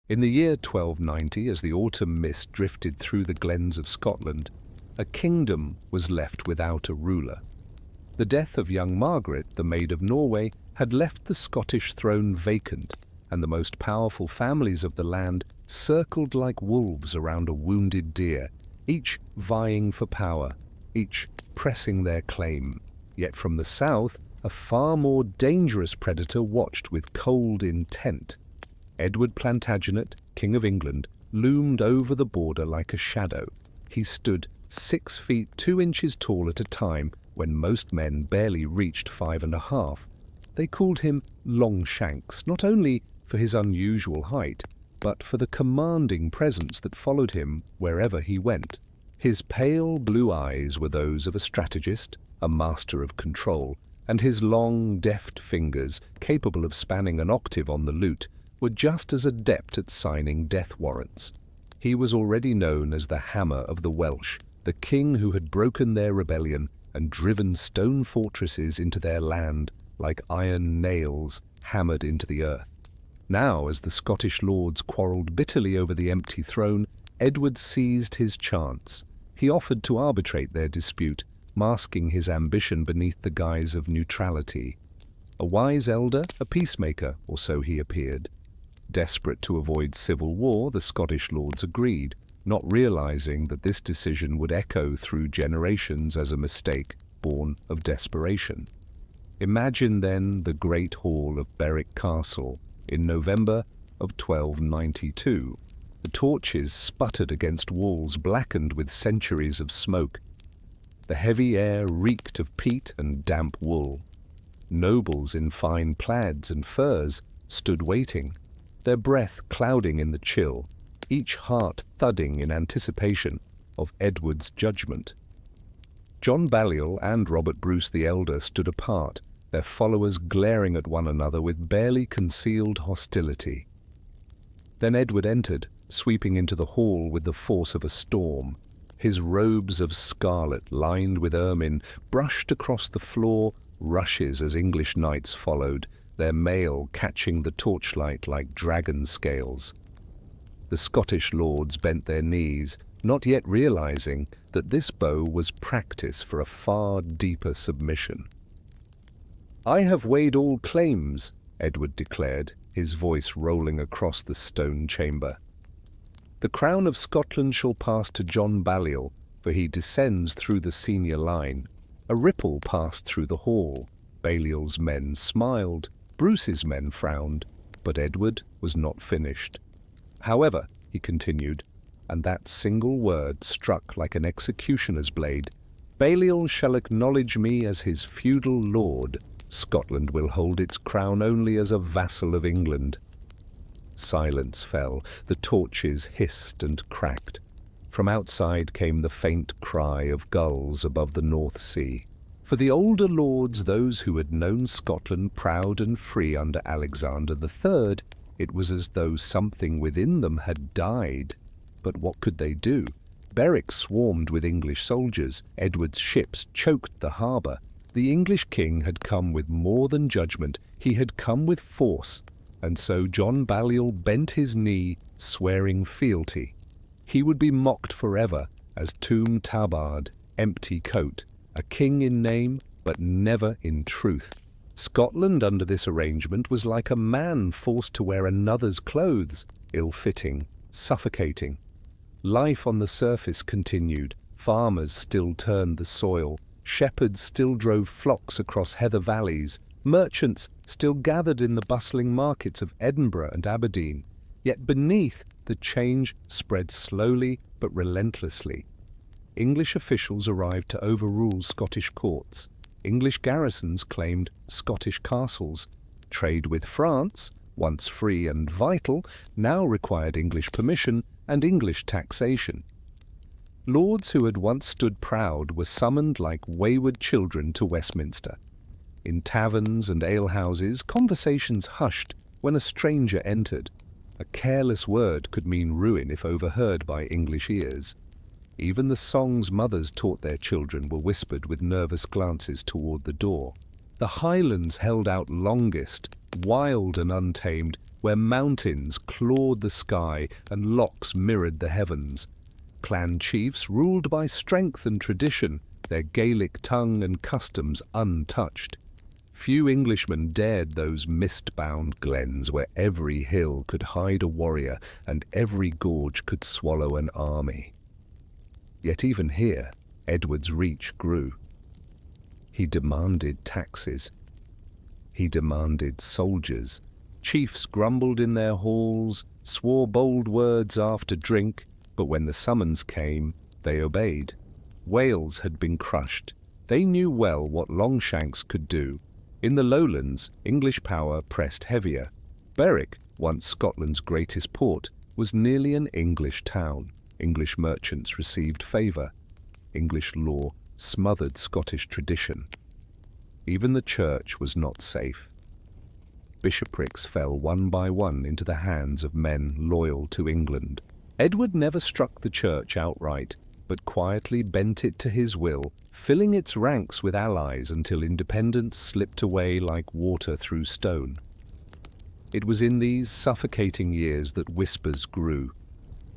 In the year 1290, as the autumn mist drifted through the glens of Scotland, a kingdom was left without a ruler. The death of young Margaret, the Maid of Norway, had left the Scottish throne vacant, and the most powerful families of the land circled like wolves around a wounded deer, each vying for power, each pressing their claim. Yet from the south, a far more dangerous predator watched with cold intent. Edward Plantagenet, King of England, loomed over the border like a shadow. He stood 6 feet 2 inches tall at a time when most men barely reached 5.5. They called him Longshanks, not only for his unusual height, but for the commanding presence that followed him wherever he went. His pale blue eyes were those of a strategist, a master of control, and his long, deft fingers, capable of spanning an octave on the lute, were just as adept at signing death warrants. He was already known as the Hammer of the Welsh, the king who had broken their rebellion and driven stone fortresses into their land like iron nails hammered into the earth. Now, as the Scottish lords quarrelled bitterly over the empty throne, Edward seized his chance. He offered to arbitrate their dispute, masking his ambition beneath the guise of neutrality. A wise elder, a peacemaker, or so he appeared. Desperate to avoid civil war, the Scottish lords agreed, not realizing that this decision would echo through generations as a mistake born of desperation. Imagine then the great hall of Berwick Castle in November of 1292. The torches sputtered against walls blackened with centuries of smoke. The heavy air reeked of peat and damp wool. Nobles in fine plaids and furs stood waiting, their breath clouding in the chill, each heart thudding in anticipation of Edward's judgment. John Balliol and Robert Bruce the Elder stood apart, their followers glaring at one another with barely concealed hostility. Then Edward entered, sweeping into the hall with the force of a storm. His robes of scarlet, lined with ermine, brushed across the floor rushes as English knights followed, their mail catching the torchlight like dragon scales. The Scottish lords bent their knees, not yet realizing that this bow was practice for a far deeper submission. "I have weighed all claims," Edward declared, his voice rolling across the stone chamber. "The crown of Scotland shall pass to John Balliol, for he descends through the senior line." A ripple passed through the hall. Balliol's men smiled, Bruce's men frowned, but Edward was not finished. "However," he continued, and that single word struck like an executioner's blade, "Balliol shall acknowledge me as his feudal lord. Scotland will hold its crown only as a vassal of England." Silence fell. The torches hissed and cracked. From outside came the faint cry of gulls above the North Sea. For the older lords, those who had known Scotland proud and free under Alexander III, it was as though something within them had died. But what could they do? Berwick swarmed with English soldiers. Edward's ships choked the harbour. The English king had come with more than judgment. He had come with force. And so John Balliol bent his knee, swearing fealty. He would be mocked forever as Tomb Tabard, empty coat, a king in name, but never in truth. Scotland under this arrangement was like a man forced to wear another's clothes, ill-fitting, suffocating. Life on the surface continued. Farmers still turned the soil. Shepherds still drove flocks across heather valleys. Merchants still gathered in the bustling markets of Edinburgh and Aberdeen. Yet beneath, the change spread slowly but relentlessly. English officials arrived to overrule Scottish courts. English garrisons claimed Scottish castles. Trade with France, once free and vital, now required English permission and English taxation. Lords who had once stood proud were summoned like wayward children to Westminster. In taverns and alehouses, conversations hushed when a stranger entered. A careless word could mean ruin if overheard by English ears. Even the songs mothers taught their children were whispered with nervous glances toward the door. The highlands held out longest, wild and untamed, where mountains clawed the sky and lochs mirrored the heavens. Clan chiefs ruled by strength and tradition, their Gaelic tongue and customs untouched. Few Englishmen dared those mist-bound glens where every hill could hide a warrior and every gorge could swallow an army. Yet even here, Edward's reach grew. He demanded taxes. He demanded soldiers. Chiefs grumbled in their halls, swore bold words after drink, but when the summons came, they obeyed. Wales had been crushed. They knew well what Longshanks could do. In the lowlands, English power pressed heavier. Berwick, once Scotland's greatest port, was nearly an English town. English merchants received favour. English law smothered Scottish tradition. Even the church was not safe. Bishoprics fell one by one into the hands of men loyal to England. Edward never struck the church outright, but quietly bent it to his will, filling its ranks with allies until independence slipped away like water through stone. It was in these suffocating years that whispers grew.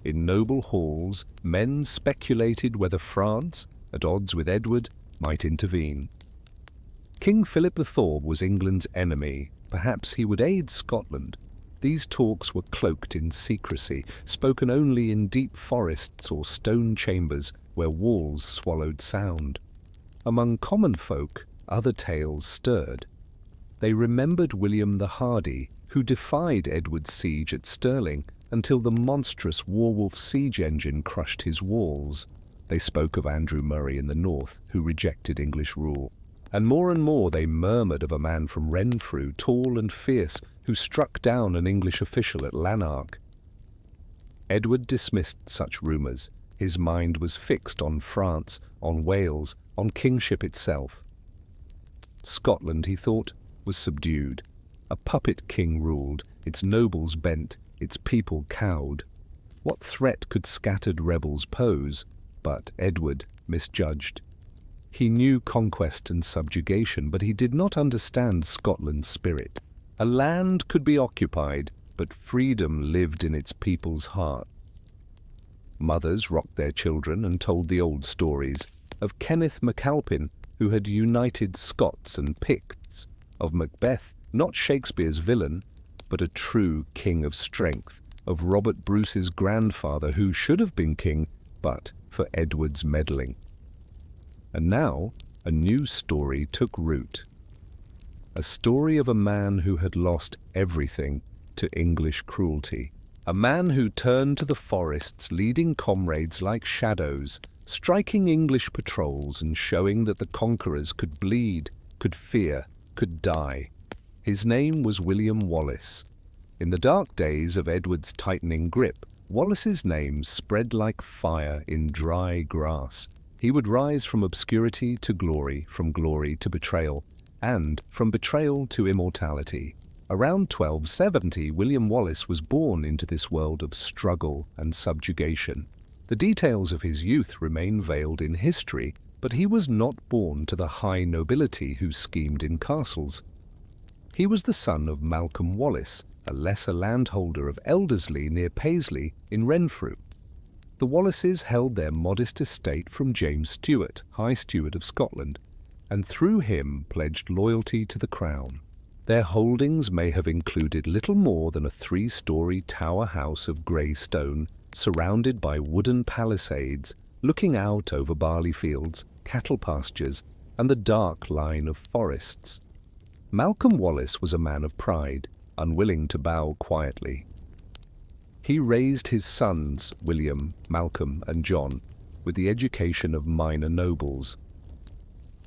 In noble halls, men speculated whether France, at odds with Edward, might intervene. King Philip the Thorb was England's enemy. Perhaps he would aid Scotland. These talks were cloaked in secrecy, spoken only in deep forests or stone chambers where walls swallowed sound. Among common folk, other tales stirred. They remembered William the Hardy, who defied Edward's siege at Stirling until the monstrous Warwolf siege engine crushed his walls. They spoke of Andrew Murray in the north, who rejected English rule. And more they murmured of a man from Renfrew, tall and fierce, who struck down an English official at Lanark. Edward dismissed such rumours. His mind was fixed on France, on Wales, on kingship itself. Scotland, he thought, was subdued. A puppet king ruled, its nobles bent, its people cowed. What threat could scattered rebels pose? But Edward misjudged. He knew conquest and subjugation, but he did not understand Scotland's spirit. A land could be occupied, but freedom lived in its people's heart. Mothers rocked their children and told the old stories of Kenneth MacAlpin, who had united Scots and Picts, of Macbeth, not Shakespeare's villain, but a true king of strength, of Robert Bruce's grandfather, who should have been king, but for Edward's meddling. And now a new story took root. A story of a man who had lost everything to English cruelty. A man who turned to the forests, leading comrades like shadows, striking English patrols and showing that the conquerors could bleed, could fear, could die. His name was William Wallace. In the dark days of Edward's tightening grip, Wallace's name spread like fire in dry grass. He would rise from obscurity to glory, from glory to betrayal, and from betrayal to immortality. Around 1270, William Wallace was born into this world of struggle and subjugation. The details of his youth remain veiled in history, but he was not born to the high nobility who schemed in castles. He was the son of Malcolm Wallace, a lesser landholder of Elderslie near Paisley in Renfrew. The Wallaces held their modest estate from James Stuart, High Steward of Scotland, and through him pledged loyalty to the crown. Their holdings may have included little more than a 3-story tower house of grey stone, surrounded by wooden palisades, looking out over barley fields, cattle pastures, and the dark line of forests. Malcolm Wallace was a man of pride, unwilling to bow quietly. He raised his sons, William, Malcolm, and John, with the education of minor nobles.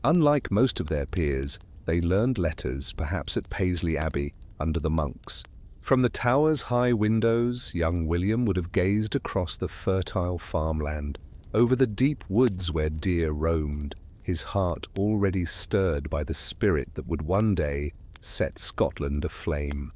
Unlike most of their peers, they learned letters, perhaps at Paisley Abbey, under the monks. From the tower's high windows, young William would have gazed across the fertile farmland, over the deep woods where deer roamed, his heart already stirred by the spirit that would one day set Scotland aflame.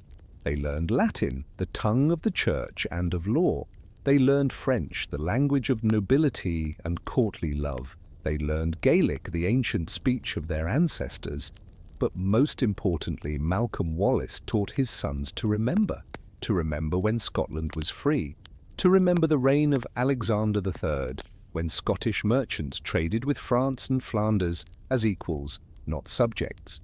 They learned Latin, the tongue of the church and of law. They learned French, the language of nobility and courtly love. They learned Gaelic, the ancient speech of their ancestors. But most importantly, Malcolm Wallace taught his sons to remember. to remember when Scotland was free, to remember the reign of Alexander III, when Scottish merchants traded with France and Flanders as equals, not subjects,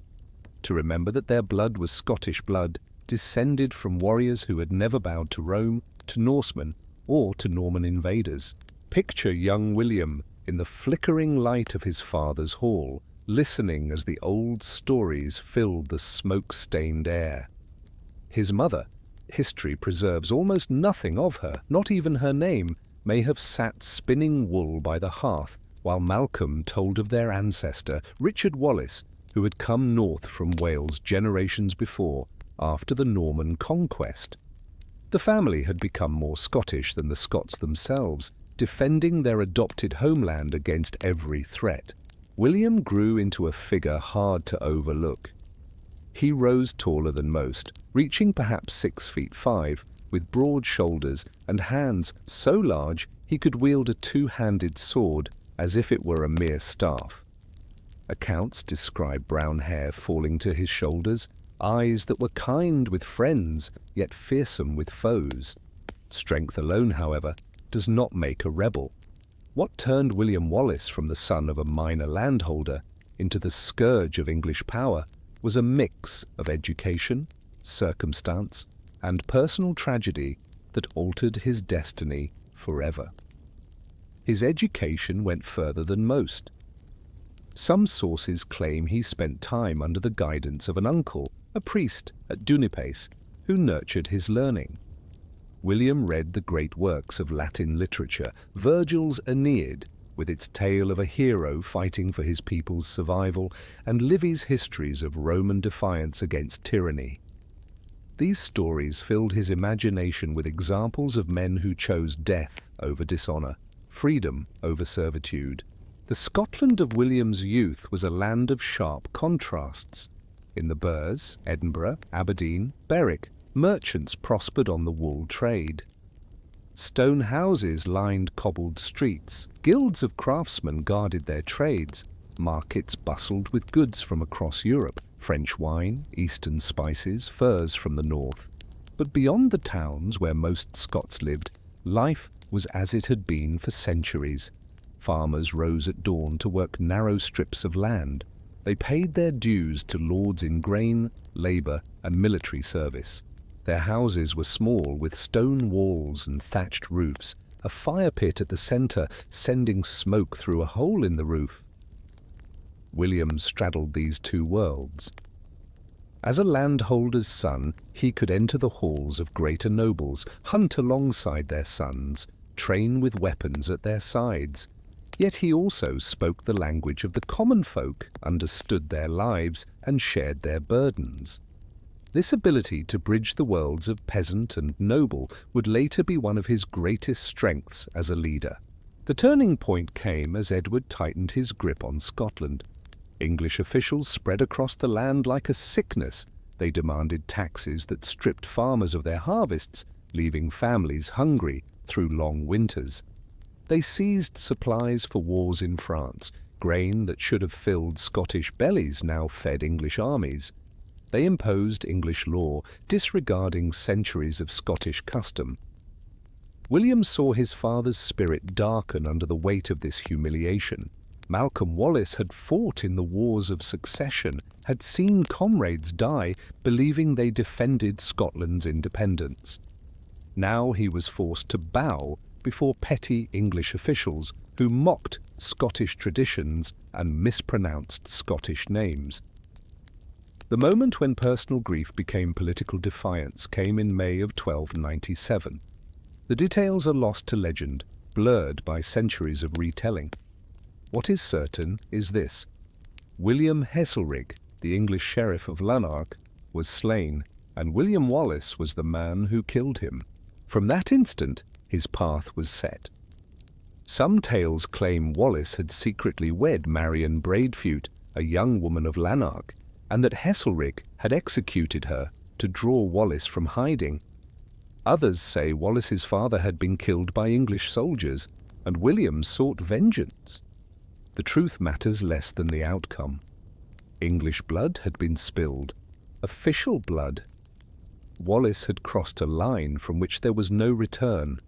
to remember that their blood was Scottish blood, descended from warriors who had never bowed to Rome, to Norsemen, or to Norman invaders. Picture young William in the flickering light of his father's hall, listening as the old stories filled the smoke-stained air. His mother, history preserves almost nothing of her, not even her name, may have sat spinning wool by the hearth while Malcolm told of their ancestor, Richard Wallace, who had come north from Wales generations before, after the Norman conquest. The family had become more Scottish than the Scots themselves, defending their adopted homeland against every threat. William grew into a figure hard to overlook. He rose taller than most, reaching perhaps 6'5", with broad shoulders and hands so large he could wield a two-handed sword as if it were a mere staff. Accounts describe brown hair falling to his shoulders, eyes that were kind with friends, yet fearsome with foes. Strength alone, however, does not make a rebel. What turned William Wallace from the son of a minor landholder into the scourge of English power was a mix of education, circumstance, and personal tragedy that altered his destiny forever. His education went further than most. Some sources claim he spent time under the guidance of an uncle, a priest at Dunipace, who nurtured his learning. William read the great works of Latin literature, Virgil's Aeneid, with its tale of a hero fighting for his people's survival, and Livy's histories of Roman defiance against tyranny. These stories filled his imagination with examples of men who chose death over dishonor, freedom over servitude. The Scotland of William's youth was a land of sharp contrasts. In the Burrs, Edinburgh, Aberdeen, Berwick, merchants prospered on the wool trade. Stone houses lined cobbled streets, guilds of craftsmen guarded their trades, markets bustled with goods from across Europe, French wine, Eastern spices, furs from the north. But beyond the towns where most Scots lived, life was as it had been for centuries. Farmers rose at dawn to work narrow strips of land. They paid their dues to lords in grain, labour, and military service. Their houses were small, with stone walls and thatched roofs, a fire pit at the centre sending smoke through a hole in the roof. William straddled these two worlds. As a landholder's son, he could enter the halls of greater nobles, hunt alongside their sons, train with weapons at their sides. Yet he also spoke the language of the common folk, understood their lives, and shared their burdens. This ability to bridge the worlds of peasant and noble would later be one of his greatest strengths as a leader. The turning point came as Edward tightened his grip on Scotland. English officials spread across the land like a sickness. They demanded taxes that stripped farmers of their harvests, leaving families hungry through long winters. They seized supplies for wars in France. Grain that should have filled Scottish bellies now fed English armies. They imposed English law, disregarding centuries of Scottish custom. William saw his father's spirit darken under the weight of this humiliation. Malcolm Wallace had fought in the wars of succession, had seen comrades die, believing they defended Scotland's independence. Now he was forced to bow before petty English officials who mocked Scottish traditions and mispronounced Scottish names. The moment when personal grief became political defiance came in May of 1297. The details are lost to legend, blurred by centuries of retelling. What is certain is this: William Heselrigg, the English sheriff of Lanark, was slain, and William Wallace was the man who killed him. From that instant, his path was set. Some tales claim Wallace had secretly wed Marion Braidfute, a young woman of Lanark, and that Heselrigg had executed her to draw Wallace from hiding. Others say Wallace's father had been killed by English soldiers, and William sought vengeance. The truth matters less than the outcome. English blood had been spilled, official blood. Wallace had crossed a line from which there was no return.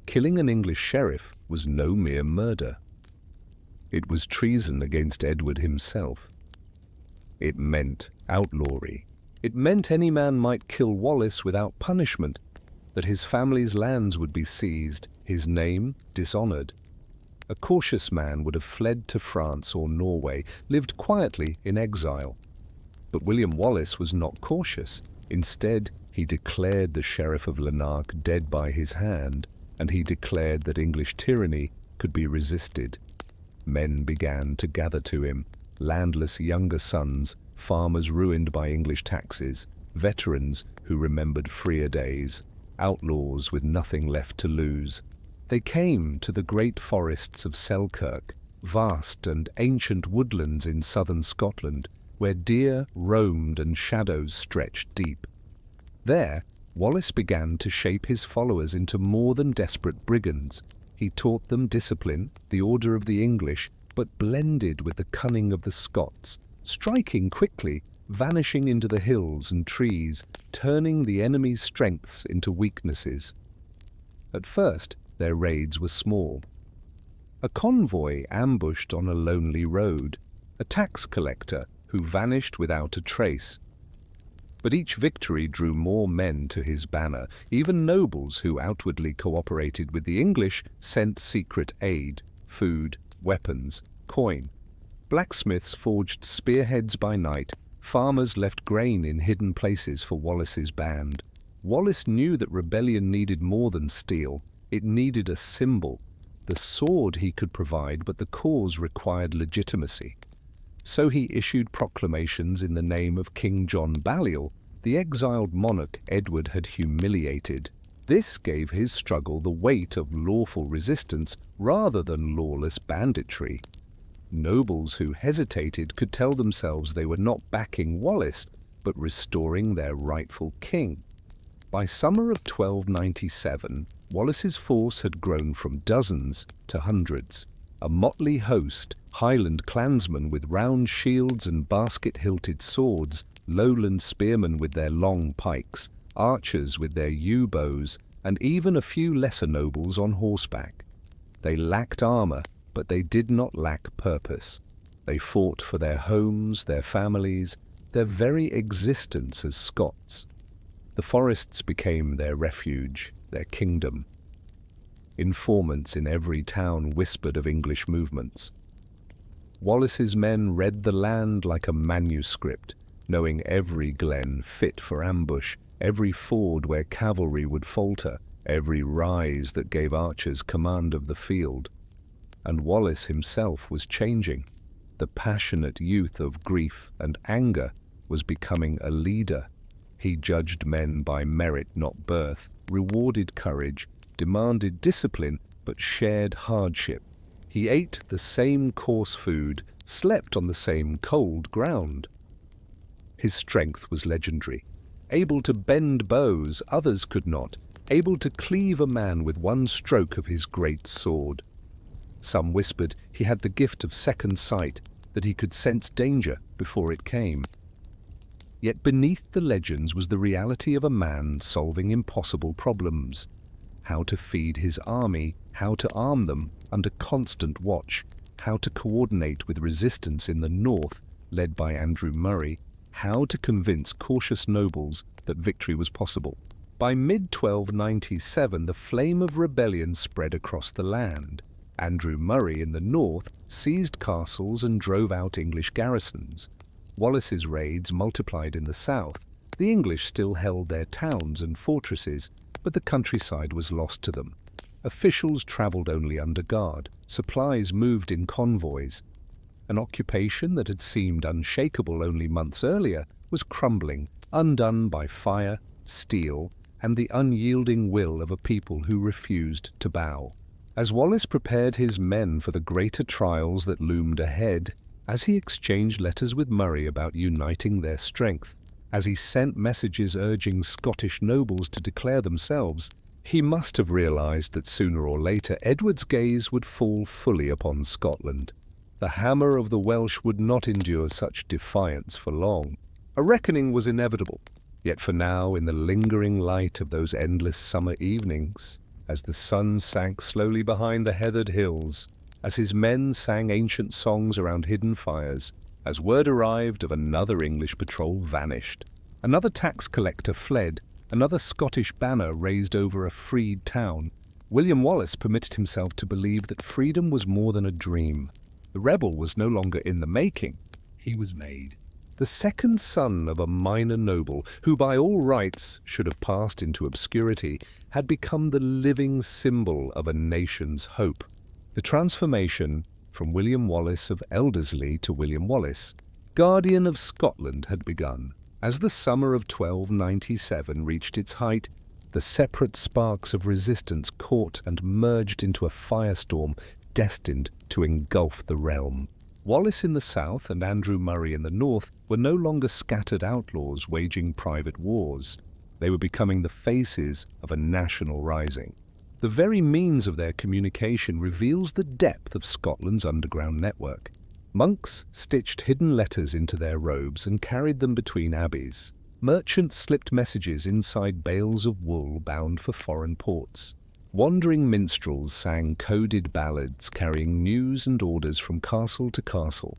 Killing an English sheriff was no mere murder. It was treason against Edward himself. It meant outlawry. It meant any man might kill Wallace without punishment, that his family's lands would be seized, his name dishonored. A cautious man would have fled to France or Norway, lived quietly in exile. But William Wallace was not cautious. Instead, he declared the Sheriff of Lanark dead by his hand, and he declared that English tyranny could be resisted. Men began to gather to him, landless younger sons, farmers ruined by English taxes, veterans who remembered freer days, outlaws with nothing left to lose. They came to the great forests of Selkirk, vast and ancient woodlands in southern Scotland, where deer roamed and shadows stretched deep. There, Wallace began to shape his followers into more than desperate brigands. He taught them discipline, the order of the English, but blended with the cunning of the Scots, striking quickly, vanishing into the hills and trees, turning the enemy's strengths into weaknesses. At first, their raids were small. A convoy ambushed on a lonely road, a tax collector who vanished without a trace. But each victory drew more men to his banner. Even nobles who outwardly cooperated with the English sent secret aid, food, weapons, coin. Blacksmiths forged spearheads by night. Farmers left grain in hidden places for Wallace's band. Wallace knew that rebellion needed more than steel. It needed a symbol. The sword he could provide, but the cause required legitimacy. So he issued proclamations in the name of King John Balliol, the exiled monarch Edward had humiliated. This gave his struggle the weight of lawful resistance rather than lawless banditry. Nobles who hesitated could tell themselves they were not backing Wallace, but restoring their rightful king. By summer of 1297, Wallace's force had grown from dozens to hundreds. A motley host, Highland clansmen with round shields and basket-hilted swords, lowland spearmen with their long pikes, archers with their yew bows, and even a few lesser nobles on horseback. They lacked armor, but they did not lack purpose. They fought for their homes, their families, their very existence as Scots. The forests became their refuge, their kingdom. Informants in every town whispered of English movements. Wallace's men read the land like a manuscript, knowing every glen fit for ambush, every ford where cavalry would falter, every rise that gave archers command of the field. And Wallace himself was changing. The passionate youth of grief and anger was becoming a leader. He judged men by merit, not birth, rewarded courage, demanded discipline, but shared hardship. He ate the same coarse food, slept on the same cold ground. His strength was legendary. Able to bend bows others could not, able to cleave a man with one stroke of his great sword. Some whispered he had the gift of second sight, that he could sense danger before it came. Yet beneath the legends was the reality of a man solving impossible problems. How to feed his army, how to arm them under constant watch, how to coordinate with resistance in the north, led by Andrew Murray, how to convince cautious nobles that victory was possible. By mid-1297, the flame of rebellion spread across the land. Andrew Murray in the north seized castles and drove out English garrisons. Wallace's raids multiplied in the south. The English still held their towns and fortresses, but the countryside was lost to them. Officials travelled only under guard. Supplies moved in convoys. An occupation that had seemed unshakable only months earlier was crumbling, undone by fire, steel, and the unyielding will of a people who refused to bow. As Wallace prepared his men for the greater trials that loomed ahead, as he exchanged letters with Murray about uniting their strength, as he sent messages urging Scottish nobles to declare themselves, he must have realized that sooner or later Edward's gaze would fall fully upon Scotland. The hammer of the Welsh would not endure such defiance for long. A reckoning was inevitable. Yet for now, in the lingering light of those endless summer evenings, as the sun sank slowly behind the heathered hills, as his men sang ancient songs around hidden fires, as word arrived of another English patrol vanished, another tax collector fled, another Scottish banner raised over a freed town, William Wallace permitted himself to believe that freedom was more than a dream. The rebel was no longer in the making, he was made. The second son of a minor noble, who by all rights should have passed into obscurity, had become the living symbol of a nation's hope. The transformation from William Wallace of Elderslie to William Wallace, Guardian of Scotland, had begun. As the summer of 1297 reached its height, the separate sparks of resistance caught and merged into a firestorm destined to engulf the realm. Wallace in the south and Andrew Murray in the north were no longer scattered outlaws waging private wars. They were becoming the faces of a national rising. The very means of their communication reveals the depth of Scotland's underground network. Monks stitched hidden letters into their robes and carried them between abbeys. Merchants slipped messages inside bales of wool bound for foreign ports. Wandering minstrels sang coded ballads carrying news and orders from castle to castle.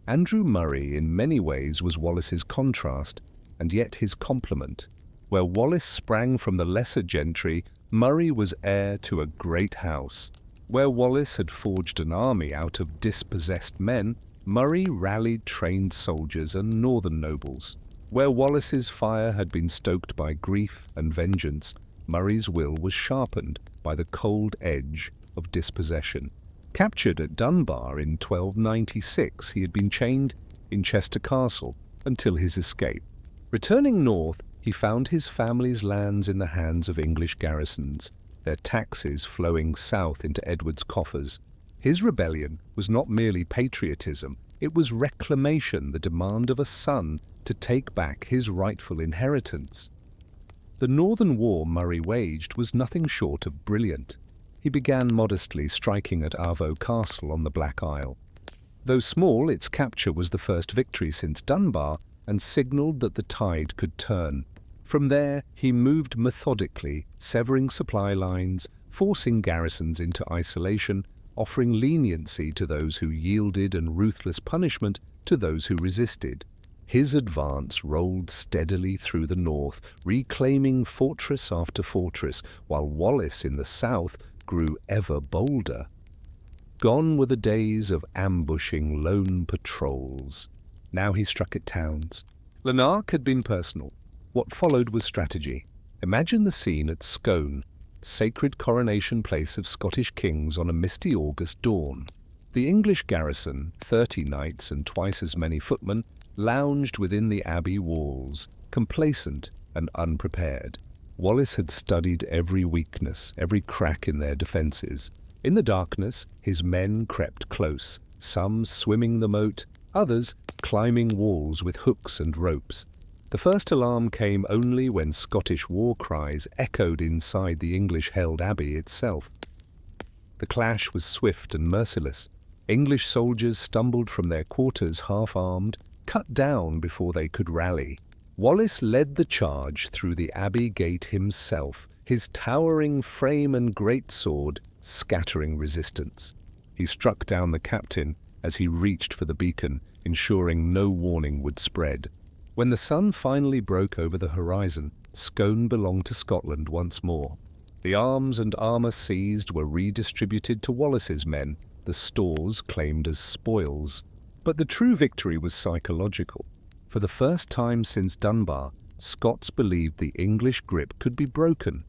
Andrew Murray in many ways was Wallace's contrast, and yet his complement. Where Wallace sprang from the lesser gentry, Murray was heir to a great house. Where Wallace had forged an army out of dispossessed men, Murray rallied trained soldiers and northern nobles. Where Wallace's fire had been stoked by grief and vengeance, Murray's will was sharpened by the cold edge of dispossession. Captured at Dunbar in 1296, he had been chained in Chester Castle until his escape. Returning north, he found his family's lands in the hands of English garrisons, their taxes flowing south into Edward's coffers. His rebellion was not merely patriotism, it was reclamation, the demand of a son to take back his rightful inheritance. The Northern War Murray waged was nothing short of brilliant. He began modestly, striking at Arvo Castle on the Black Isle. Though small, its capture was the first victory since Dunbar and signalled that the tide could turn. From there, he moved methodically, severing supply lines, forcing garrisons into isolation, offering leniency to those who yielded and ruthless punishment to those who resisted. His advance rolled steadily through the north, reclaiming fortress after fortress, while Wallace in the south grew ever bolder. Gone were the days of ambushing lone patrols. Now he struck at towns. Lanark had been personal. What followed was strategy. Imagine the scene at Scone, sacred coronation place of Scottish kings on a misty August dawn. The English garrison, 30 knights and twice as many footmen, lounged within the abbey walls, complacent and unprepared. Wallace had studied every weakness, every crack in their defences. In the darkness, his men crept close, some swimming the moat, others climbing walls with hooks and ropes. The first alarm came only when Scottish war cries echoed inside the English-held abbey itself. The clash was swift and merciless. English soldiers stumbled from their quarters half-armed, cut down before they could rally. Wallace led the charge through the abbey gate himself, his towering frame and greatsword scattering resistance. He struck down the captain as he reached for the beacon, ensuring no warning would spread. When the sun finally broke over the horizon, Scone belonged to Scotland once more. The arms and armour seized were redistributed to Wallace's men, the stores claimed as spoils. But the true victory was psychological. For the first time since Dunbar, Scots believed the English grip could be broken.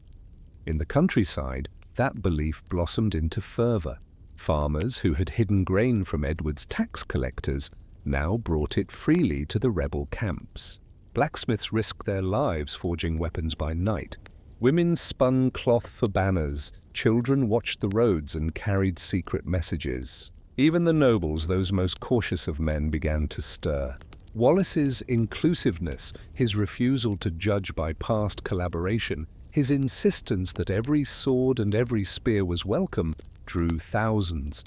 In the countryside, that belief blossomed into fervour. Farmers who had hidden grain from Edward's tax collectors now brought it freely to the rebel camps. Blacksmiths risked their lives forging weapons by night. Women spun cloth for banners. Children watched the roads and carried secret messages. Even the nobles, those most cautious of men, began to stir. Wallace's inclusiveness, his refusal to judge by past collaboration, his insistence that every sword and every spear was welcome, drew thousands.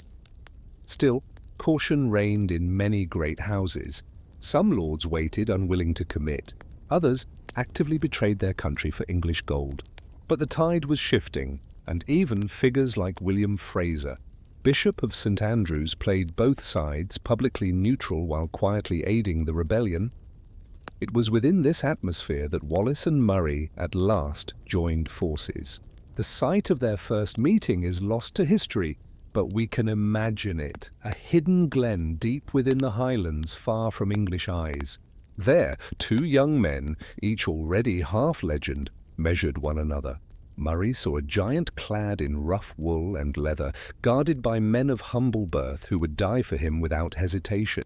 Still, caution reigned in many great houses. Some lords waited, unwilling to commit. Others actively betrayed their country for English gold. But the tide was shifting, and even figures like William Fraser, Bishop of St Andrews, played both sides, publicly neutral while quietly aiding the rebellion. It was within this atmosphere that Wallace and Murray at last joined forces. The site of their first meeting is lost to history, but we can imagine it, a hidden glen deep within the highlands far from English eyes. There, two young men, each already half legend, measured one another. Murray saw a giant clad in rough wool and leather, guarded by men of humble birth who would die for him without hesitation.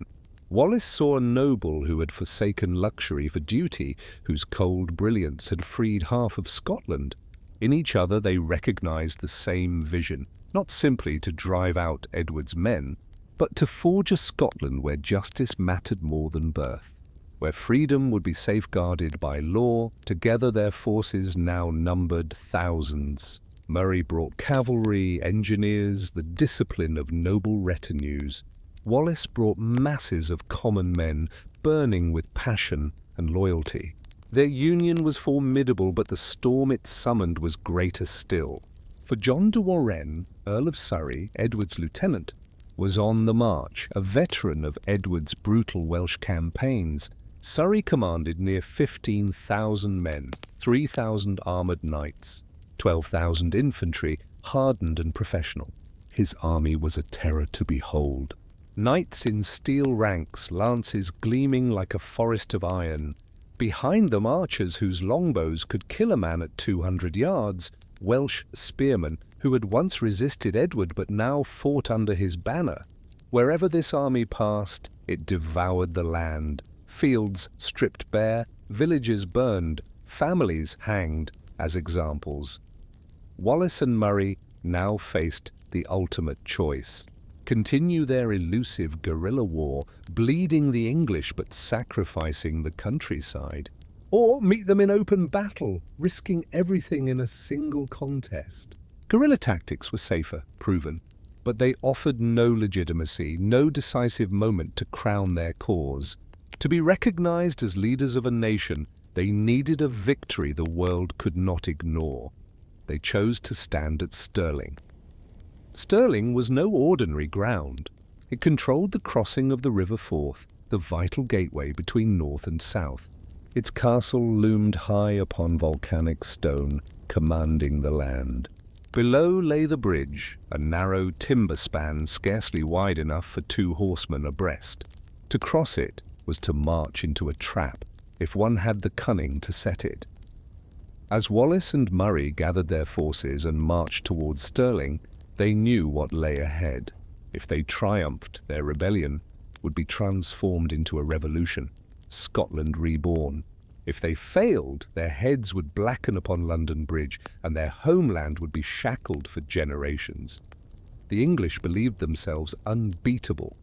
Wallace saw a noble who had forsaken luxury for duty, whose cold brilliance had freed half of Scotland. In each other they recognized the same vision, not simply to drive out Edward's men, but to forge a Scotland where justice mattered more than birth, where freedom would be safeguarded by law. Together their forces now numbered thousands. Murray brought cavalry, engineers, the discipline of noble retinues. Wallace brought masses of common men, burning with passion and loyalty. Their union was formidable, but the storm it summoned was greater still. For John de Warenne, Earl of Surrey, Edward's lieutenant, was on the march, a veteran of Edward's brutal Welsh campaigns. Surrey commanded near 15,000 men, 3,000 armoured knights, 12,000 infantry, hardened and professional. His army was a terror to behold. Knights in steel ranks, lances gleaming like a forest of iron. Behind them archers whose longbows could kill a man at 200 yards, Welsh spearmen who had once resisted Edward but now fought under his banner. Wherever this army passed, it devoured the land. Fields stripped bare, villages burned, families hanged as examples. Wallace and Murray now faced the ultimate choice. Continue their elusive guerrilla war, bleeding the English but sacrificing the countryside, or meet them in open battle, risking everything in a single contest. Guerrilla tactics were safer, proven, but they offered no legitimacy, no decisive moment to crown their cause. To be recognized as leaders of a nation, they needed a victory the world could not ignore. They chose to stand at Stirling. Stirling was no ordinary ground. It controlled the crossing of the River Forth, the vital gateway between north and south. Its castle loomed high upon volcanic stone, commanding the land. Below lay the bridge, a narrow timber span scarcely wide enough for 2 horsemen abreast. To cross it was to march into a trap, if one had the cunning to set it. As Wallace and Murray gathered their forces and marched towards Stirling, they knew what lay ahead. If they triumphed, their rebellion would be transformed into a revolution, Scotland reborn. If they failed, their heads would blacken upon London Bridge, and their homeland would be shackled for generations. The English believed themselves unbeatable.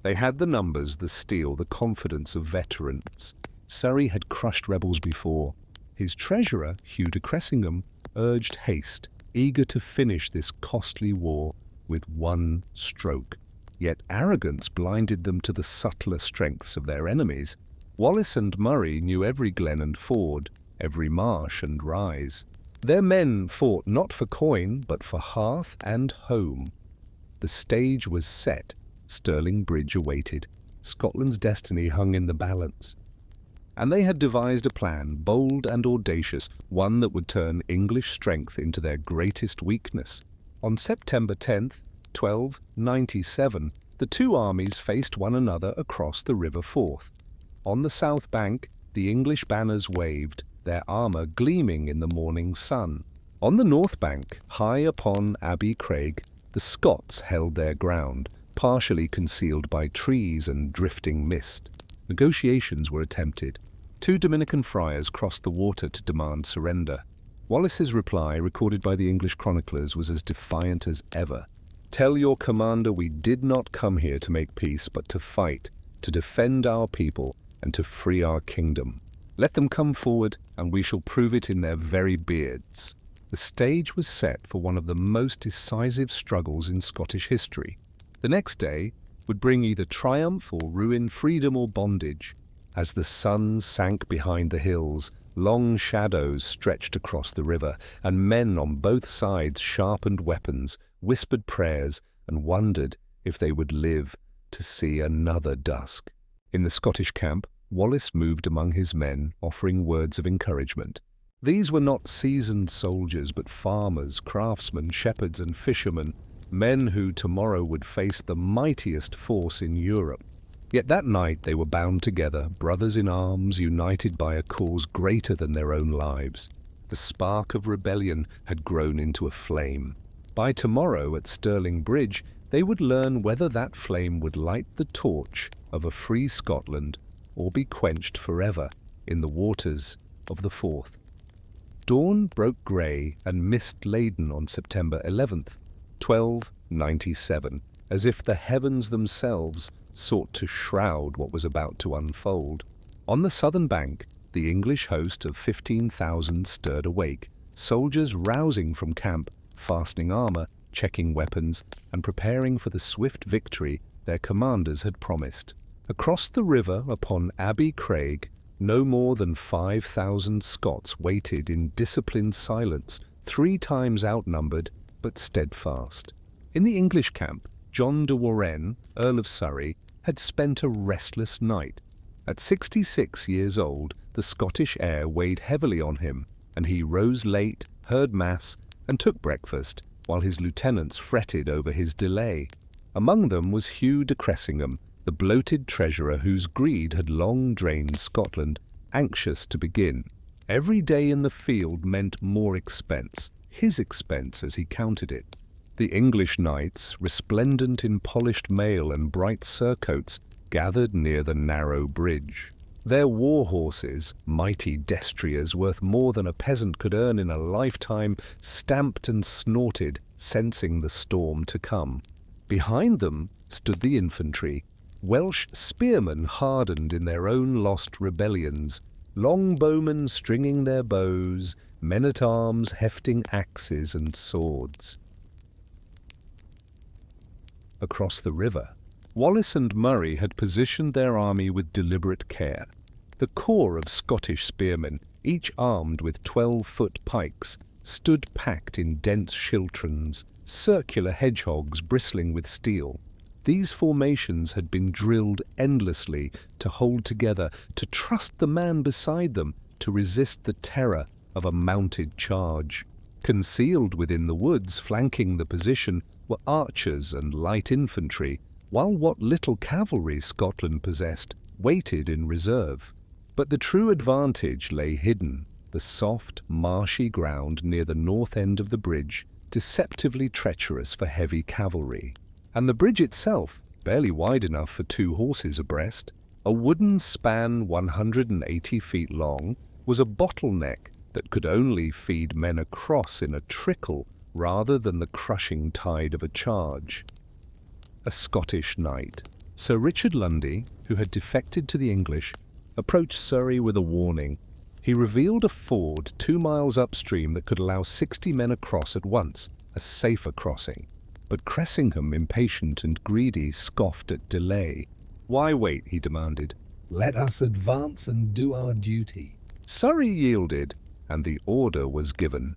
They had the numbers, the steel, the confidence of veterans. Surrey had crushed rebels before. His treasurer, Hugh de Cressingham, urged haste, eager to finish this costly war with one stroke. Yet arrogance blinded them to the subtler strengths of their enemies. Wallace and Murray knew every glen and ford, every marsh and rise. Their men fought not for coin, but for hearth and home. The stage was set. Stirling Bridge awaited. Scotland's destiny hung in the balance. And they had devised a plan, bold and audacious, one that would turn English strength into their greatest weakness. On September 10th, 1297, the two armies faced one another across the River Forth. On the south bank, the English banners waved, their armour gleaming in the morning sun. On the north bank, high upon Abbey Craig, the Scots held their ground, partially concealed by trees and drifting mist. Negotiations were attempted. 2 Dominican friars crossed the water to demand surrender. Wallace's reply, recorded by the English chroniclers, was as defiant as ever. "Tell your commander we did not come here to make peace, but to fight, to defend our people, and to free our kingdom. Let them come forward, and we shall prove it in their very beards." The stage was set for one of the most decisive struggles in Scottish history. The next day would bring either triumph or ruin, freedom or bondage. As the sun sank behind the hills, long shadows stretched across the river, and men on both sides sharpened weapons, whispered prayers, and wondered if they would live to see another dusk. In the Scottish camp, Wallace moved among his men, offering words of encouragement. These were not seasoned soldiers, but farmers, craftsmen, shepherds, and fishermen, men who tomorrow would face the mightiest force in Europe. Yet that night they were bound together, brothers in arms, united by a cause greater than their own lives. The spark of rebellion had grown into a flame. By tomorrow at Stirling Bridge, they would learn whether that flame would light the torch of a free Scotland or be quenched forever in the waters of the Forth. Dawn broke grey and mist-laden on September 11th, 1297, as if the heavens themselves sought to shroud what was about to unfold. On the southern bank, the English host of 15,000 stirred awake, soldiers rousing from camp, fastening armour, checking weapons, and preparing for the swift victory their commanders had promised. Across the river upon Abbey Craig, no more than 5,000 Scots waited in disciplined silence, 3 times outnumbered, but steadfast. In the English camp, John de Warenne, Earl of Surrey, had spent a restless night. At 66 years old, the Scottish air weighed heavily on him, and he rose late, heard mass, and took breakfast, while his lieutenants fretted over his delay. Among them was Hugh de Cressingham, the bloated treasurer whose greed had long drained Scotland, anxious to begin. Every day in the field meant more expense, his expense as he counted it. The English knights, resplendent in polished mail and bright surcoats, gathered near the narrow bridge. Their war horses, mighty destriers worth more than a peasant could earn in a lifetime, stamped and snorted, sensing the storm to come. Behind them stood the infantry, Welsh spearmen hardened in their own lost rebellions, longbowmen stringing their bows, men-at-arms hefting axes and swords. Across the river, Wallace and Murray had positioned their army with deliberate care. The corps of Scottish spearmen, each armed with 12-foot pikes, stood packed in dense schiltrons, circular hedgehogs bristling with steel. These formations had been drilled endlessly to hold together, to trust the man beside them, to resist the terror of a mounted charge. Concealed within the woods flanking the position were archers and light infantry, while what little cavalry Scotland possessed waited in reserve. But the true advantage lay hidden, the soft, marshy ground near the north end of the bridge, deceptively treacherous for heavy cavalry. And the bridge itself, barely wide enough for 2 horses abreast, a wooden span 180 feet long, was a bottleneck that could only feed men across in a trickle rather than the crushing tide of a charge. A Scottish knight, Sir Richard Lundy, who had defected to the English, approached Surrey with a warning. He revealed a ford 2 miles upstream that could allow 60 men across at once, a safer crossing. But Cressingham, impatient and greedy, scoffed at delay. "Why wait?" he demanded. "Let us advance and do our duty." Surrey yielded, and the order was given.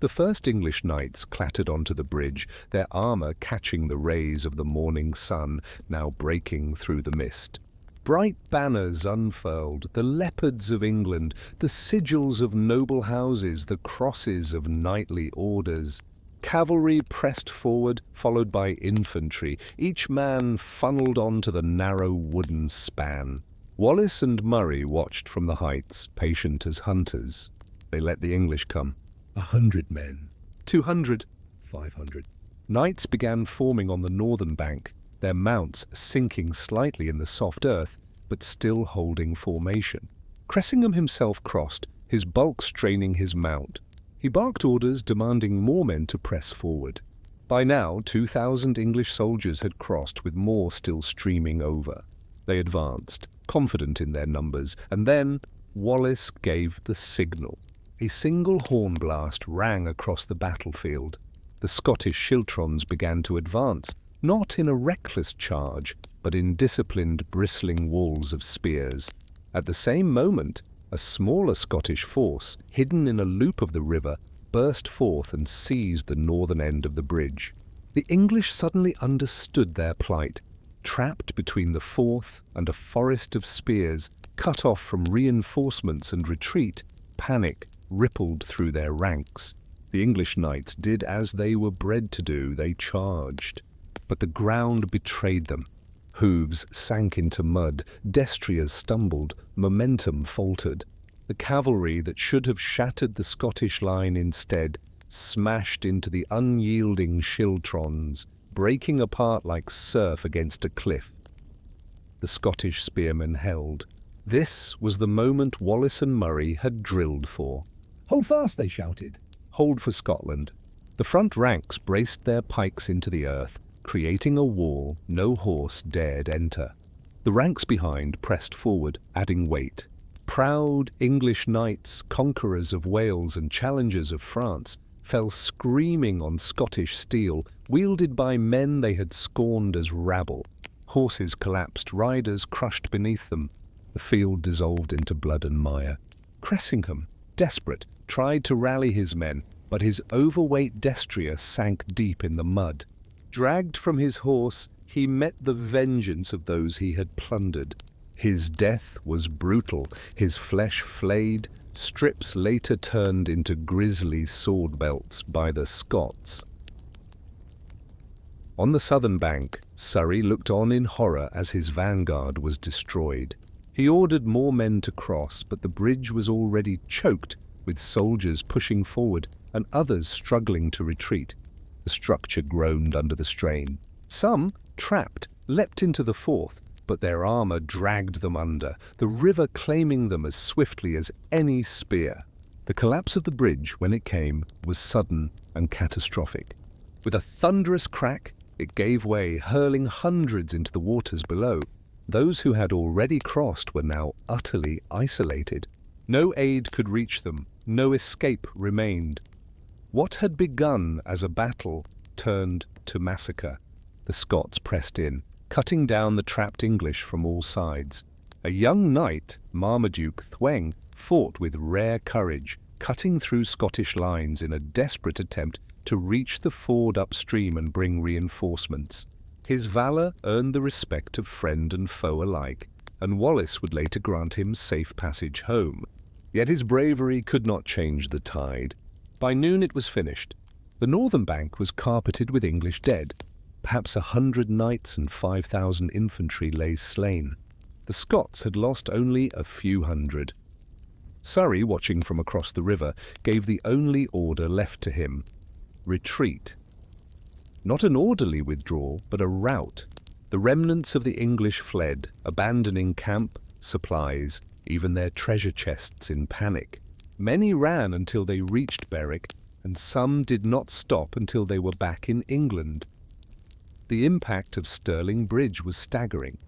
The first English knights clattered onto the bridge, their armour catching the rays of the morning sun, now breaking through the mist. Bright banners unfurled, the leopards of England, the sigils of noble houses, the crosses of knightly orders. Cavalry pressed forward, followed by infantry, each man funneled on to the narrow wooden span. Wallace and Murray watched from the heights, patient as hunters. They let the English come. 100 men. 200. 500. Knights began forming on the northern bank, their mounts sinking slightly in the soft earth, but still holding formation. Cressingham himself crossed, his bulk straining his mount. He barked orders demanding more men to press forward. By now, 2,000 English soldiers had crossed, with more still streaming over. They advanced, confident in their numbers, and then Wallace gave the signal. A single horn blast rang across the battlefield. The Scottish schiltrons began to advance, not in a reckless charge, but in disciplined, bristling walls of spears. At the same moment, a smaller Scottish force, hidden in a loop of the river, burst forth and seized the northern end of the bridge. The English suddenly understood their plight. Trapped between the Forth and a forest of spears, cut off from reinforcements and retreat, panic rippled through their ranks. The English knights did as they were bred to do, they charged. But the ground betrayed them. Hooves sank into mud, destriers stumbled, momentum faltered. The cavalry that should have shattered the Scottish line instead smashed into the unyielding schiltrons, breaking apart like surf against a cliff. The Scottish spearmen held. This was the moment Wallace and Murray had drilled for. Hold fast, they shouted. Hold for Scotland. The front ranks braced their pikes into the earth, creating a wall no horse dared enter. The ranks behind pressed forward, adding weight. Proud English knights, conquerors of Wales and challengers of France, fell screaming on Scottish steel, wielded by men they had scorned as rabble. Horses collapsed, riders crushed beneath them. The field dissolved into blood and mire. Cressingham, desperate, tried to rally his men, but his overweight destrier sank deep in the mud. Dragged from his horse, he met the vengeance of those he had plundered. His death was brutal, his flesh flayed, strips later turned into grisly sword belts by the Scots. On the southern bank, Surrey looked on in horror as his vanguard was destroyed. He ordered more men to cross, but the bridge was already choked, with soldiers pushing forward and others struggling to retreat. The structure groaned under the strain. Some, trapped, leapt into the Forth, but their armor dragged them under, the river claiming them as swiftly as any spear. The collapse of the bridge, when it came, was sudden and catastrophic. With a thunderous crack, it gave way, hurling hundreds into the waters below. Those who had already crossed were now utterly isolated. No aid could reach them, no escape remained. What had begun as a battle turned to massacre. The Scots pressed in, cutting down the trapped English from all sides. A young knight, Marmaduke Thweng, fought with rare courage, cutting through Scottish lines in a desperate attempt to reach the ford upstream and bring reinforcements. His valour earned the respect of friend and foe alike, and Wallace would later grant him safe passage home. Yet his bravery could not change the tide. By noon it was finished. The northern bank was carpeted with English dead. Perhaps 100 knights and 5,000 infantry lay slain. The Scots had lost only a few hundred. Surrey, watching from across the river, gave the only order left to him: retreat. Not an orderly withdrawal, but a rout. The remnants of the English fled, abandoning camp, supplies, even their treasure chests in panic. Many ran until they reached Berwick, and some did not stop until they were back in England. The impact of Stirling Bridge was staggering.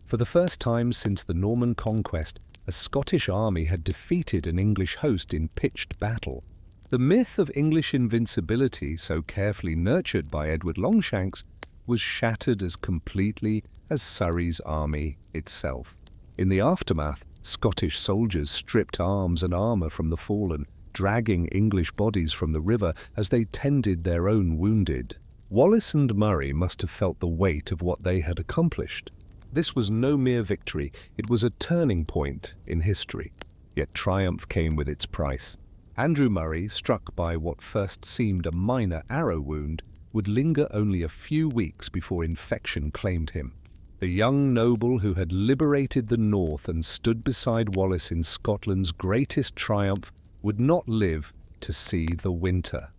For the first time since the Norman conquest, a Scottish army had defeated an English host in pitched battle. The myth of English invincibility, so carefully nurtured by Edward Longshanks, was shattered as completely as Surrey's army itself. In the aftermath, Scottish soldiers stripped arms and armour from the fallen, dragging English bodies from the river as they tended their own wounded. Wallace and Murray must have felt the weight of what they had accomplished. This was no mere victory, it was a turning point in history. Yet triumph came with its price. Andrew Murray, struck by what first seemed a minor arrow wound, would linger only a few weeks before infection claimed him. The young noble who had liberated the north and stood beside Wallace in Scotland's greatest triumph would not live to see the winter.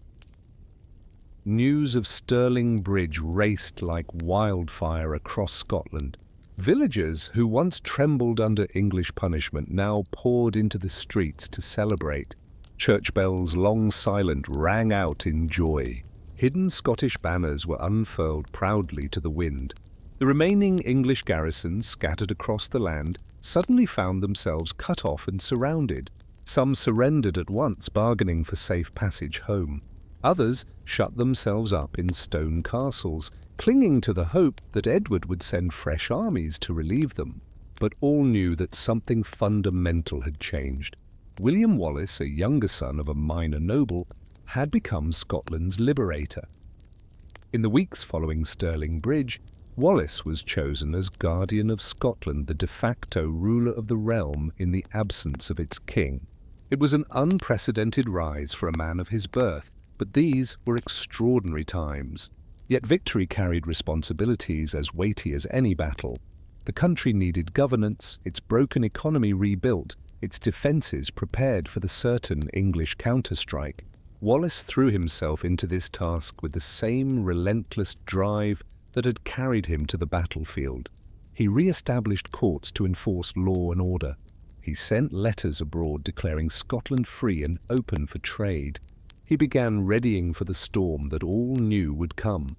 News of Stirling Bridge raced like wildfire across Scotland. Villagers who once trembled under English punishment now poured into the streets to celebrate. Church bells, long silent, rang out in joy. Hidden Scottish banners were unfurled proudly to the wind. The remaining English garrisons scattered across the land suddenly found themselves cut off and surrounded. Some surrendered at once, bargaining for safe passage home. Others shut themselves up in stone castles, clinging to the hope that Edward would send fresh armies to relieve them. But all knew that something fundamental had changed. William Wallace, a younger son of a minor noble, had become Scotland's liberator. In the weeks following Stirling Bridge, Wallace was chosen as guardian of Scotland, the de facto ruler of the realm in the absence of its king. It was an unprecedented rise for a man of his birth, but these were extraordinary times. Yet victory carried responsibilities as weighty as any battle. The country needed governance, its broken economy rebuilt, its defences prepared for the certain English counterstrike. Wallace threw himself into this task with the same relentless drive that had carried him to the battlefield. He re-established courts to enforce law and order. He sent letters abroad declaring Scotland free and open for trade. He began readying for the storm that all knew would come.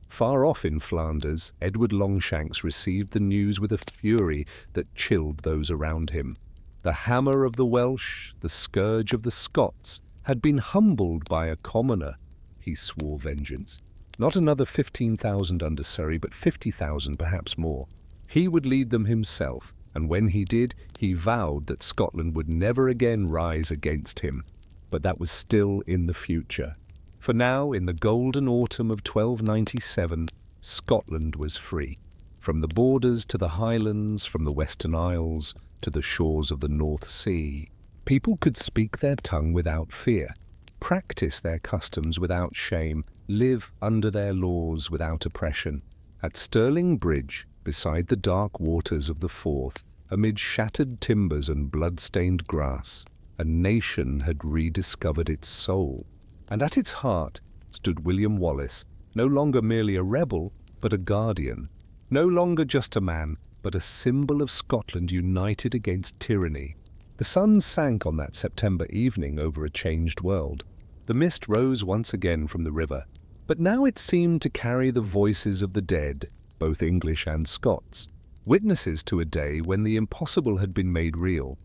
Far off in Flanders, Edward Longshanks received the news with a fury that chilled those around him. The hammer of the Welsh, the scourge of the Scots, had been humbled by a commoner. He swore vengeance. Not another 15,000 under Surrey, but 50,000, perhaps more. He would lead them himself, and when he did, he vowed that Scotland would never again rise against him. But that was still in the future. For now, in the golden autumn of 1297, Scotland was free. From the borders to the highlands, from the Western Isles to the shores of the North Sea, people could speak their tongue without fear, practice their customs without shame, live under their laws without oppression. At Stirling Bridge, beside the dark waters of the Forth, amid shattered timbers and blood-stained grass, a nation had rediscovered its soul. And at its heart stood William Wallace, no longer merely a rebel, but a guardian. No longer just a man, but a symbol of Scotland united against tyranny. The sun sank on that September evening over a changed world. The mist rose once again from the river, but now it seemed to carry the voices of the dead, both English and Scots, witnesses to a day when the impossible had been made real,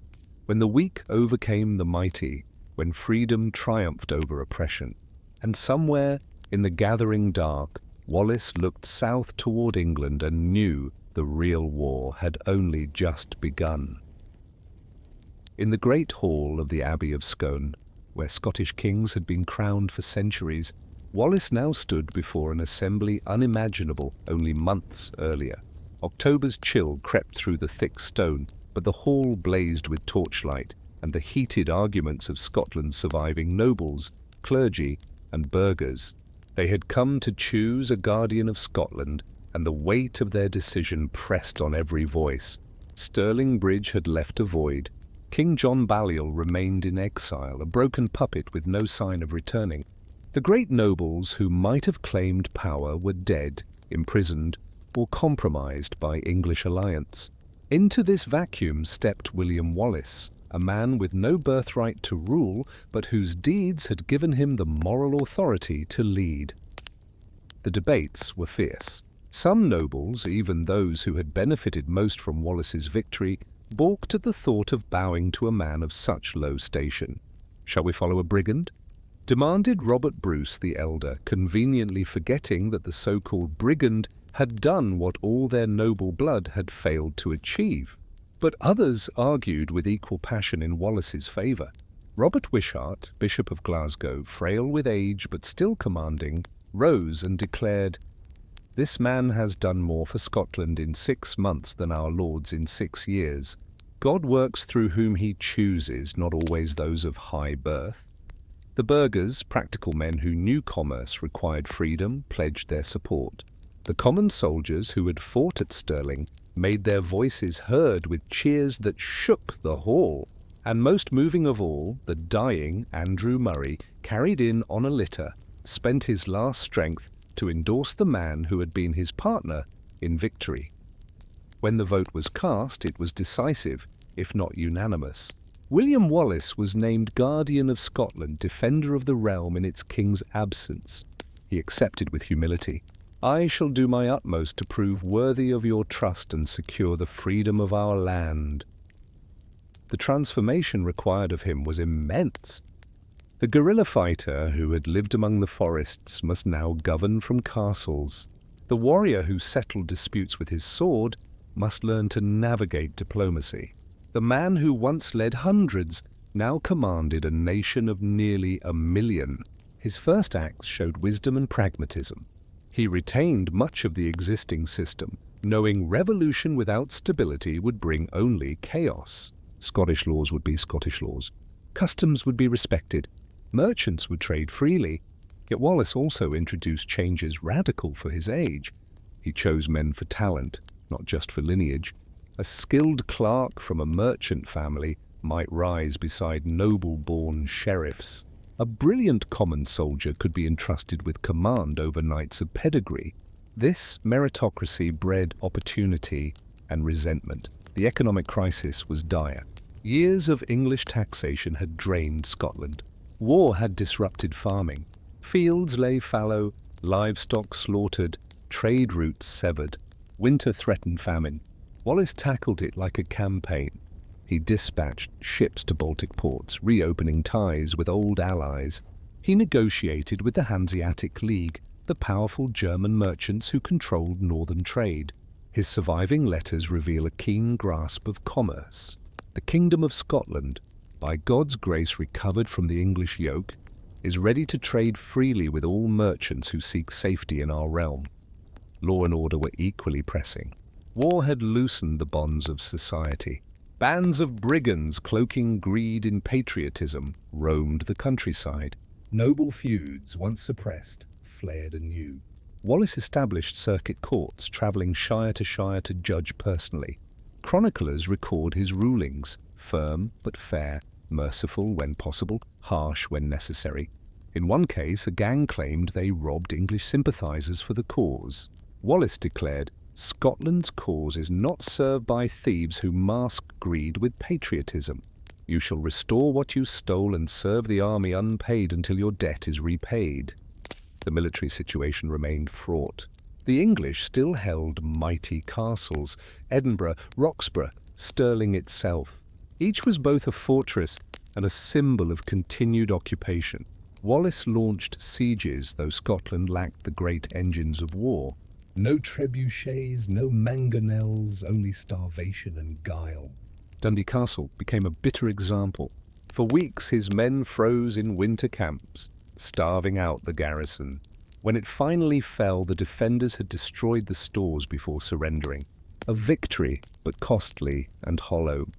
when the weak overcame the mighty, when freedom triumphed over oppression. And somewhere in the gathering dark, Wallace looked south toward England and knew the real war had only just begun. In the great hall of the Abbey of Scone, where Scottish kings had been crowned for centuries, Wallace now stood before an assembly unimaginable only months earlier. October's chill crept through the thick stone, but the hall blazed with torchlight and the heated arguments of Scotland's surviving nobles, clergy, and burghers. They had come to choose a guardian of Scotland, and the weight of their decision pressed on every voice. Stirling Bridge had left a void. King John Balliol remained in exile, a broken puppet with no sign of returning. The great nobles who might have claimed power were dead, imprisoned, or compromised by English alliance. Into this vacuum stepped William Wallace, a man with no birthright to rule, but whose deeds had given him the moral authority to lead. The debates were fierce. Some nobles, even those who had benefited most from Wallace's victory, balked at the thought of bowing to a man of such low station. "Shall we follow a brigand?" demanded Robert Bruce the elder, conveniently forgetting that the so-called brigand had done what all their noble blood had failed to achieve. But others argued with equal passion in Wallace's favour. Robert Wishart, Bishop of Glasgow, frail with age but still commanding, rose and declared, "This man has done more for Scotland in 6 months than our lords in 6 years. God works through whom he chooses, not always those of high birth." The burghers, practical men who knew commerce required freedom, pledged their support. The common soldiers who had fought at Stirling made their voices heard with cheers that shook the hall. And most moving of all, the dying Andrew Murray, carried in on a litter, spent his last strength to endorse the man who had been his partner in victory. When the vote was cast, it was decisive, if not unanimous. William Wallace was named Guardian of Scotland, defender of the realm in its king's absence. He accepted with humility. "I shall do my utmost to prove worthy of your trust and secure the freedom of our land." The transformation required of him was immense. The guerrilla fighter who had lived among the forests must now govern from castles. The warrior who settled disputes with his sword must learn to navigate diplomacy. The man who once led hundreds now commanded a nation of nearly 1 million. His first acts showed wisdom and pragmatism. He retained much of the existing system, knowing revolution without stability would bring only chaos. Scottish laws would be Scottish laws. Customs would be respected. Merchants would trade freely. Yet Wallace also introduced changes radical for his age. He chose men for talent, not just for lineage. A skilled clerk from a merchant family might rise beside noble-born sheriffs. A brilliant common soldier could be entrusted with command over knights of pedigree. This meritocracy bred opportunity and resentment. The economic crisis was dire. Years of English taxation had drained Scotland. War had disrupted farming. Fields lay fallow, livestock slaughtered, trade routes severed. Winter threatened famine. Wallace tackled it like a campaign. He dispatched ships to Baltic ports, reopening ties with old allies. He negotiated with the Hanseatic League, the powerful German merchants who controlled northern trade. His surviving letters reveal a keen grasp of commerce. The Kingdom of Scotland, by God's grace recovered from the English yoke, is ready to trade freely with all merchants who seek safety in our realm. Law and order were equally pressing. War had loosened the bonds of society. Bands of brigands cloaking greed in patriotism roamed the countryside. Noble feuds, once suppressed, flared anew. Wallace established circuit courts, travelling shire to judge personally. Chroniclers record his rulings, firm but fair, merciful when possible, harsh when necessary. In one case, a gang claimed they robbed English sympathisers for the cause. Wallace declared, "Scotland's cause is not served by thieves who mask greed with patriotism. You shall restore what you stole and serve the army unpaid until your debt is repaid." The military situation remained fraught. The English still held mighty castles, Edinburgh, Roxburgh, Stirling itself. Each was both a fortress and a symbol of continued occupation. Wallace launched sieges, though Scotland lacked the great engines of war. No trebuchets, no mangonels, only starvation and guile. Dundee Castle became a bitter example. For weeks his men froze in winter camps, starving out the garrison. When it finally fell, the defenders had destroyed the stores before surrendering. A victory, but costly and hollow.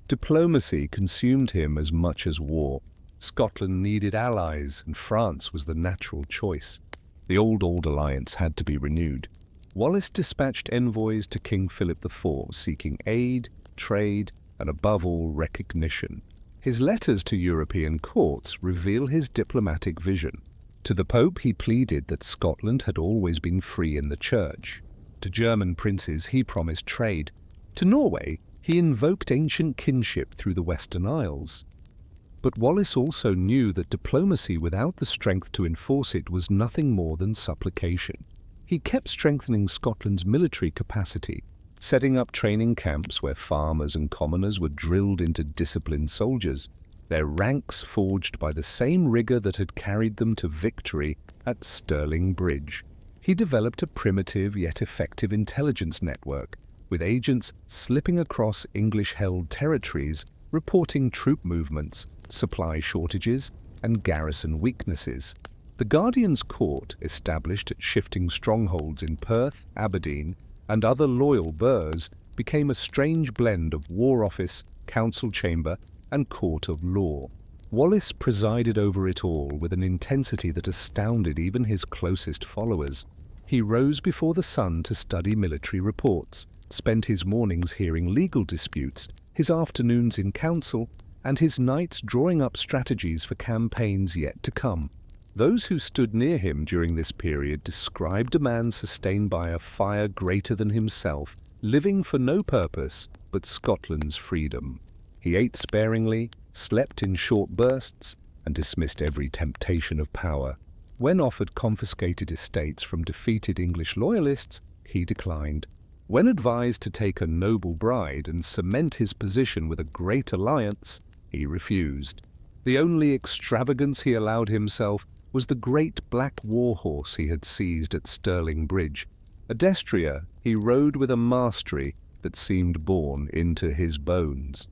Diplomacy consumed him as much as war. Scotland needed allies, and France was the natural choice. The old alliance had to be renewed. Wallace dispatched envoys to King Philip IV, seeking aid, trade, and above all, recognition. His letters to European courts reveal his diplomatic vision. To the Pope he pleaded that Scotland had always been free in the Church. To German princes he promised trade. To Norway he invoked ancient kinship through the Western Isles. But Wallace also knew that diplomacy without the strength to enforce it was nothing more than supplication. He kept strengthening Scotland's military capacity, setting up training camps where farmers and commoners were drilled into disciplined soldiers, their ranks forged by the same rigour that had carried them to victory at Stirling Bridge. He developed a primitive yet effective intelligence network, with agents slipping across English-held territories, reporting troop movements, supply shortages, and garrison weaknesses. The Guardian's Court, established at shifting strongholds in Perth, Aberdeen, and other loyal burghs, became a strange blend of war office, council chamber, and court of law. Wallace presided over it all with an intensity that astounded even his closest followers. He rose before the sun to study military reports, spent his mornings hearing legal disputes, his afternoons in council, and his nights drawing up strategies for campaigns yet to come. Those who stood near him during this period described a man sustained by a fire greater than himself, living for no purpose but Scotland's freedom. He ate sparingly, slept in short bursts, and dismissed every temptation of power. When offered confiscated estates from defeated English loyalists, he declined. When advised to take a noble bride and cement his position with a great alliance, he refused. The only extravagance he allowed himself was the great black war-horse he had seized at Stirling Bridge, a destrier he rode with a mastery that seemed born into his bones.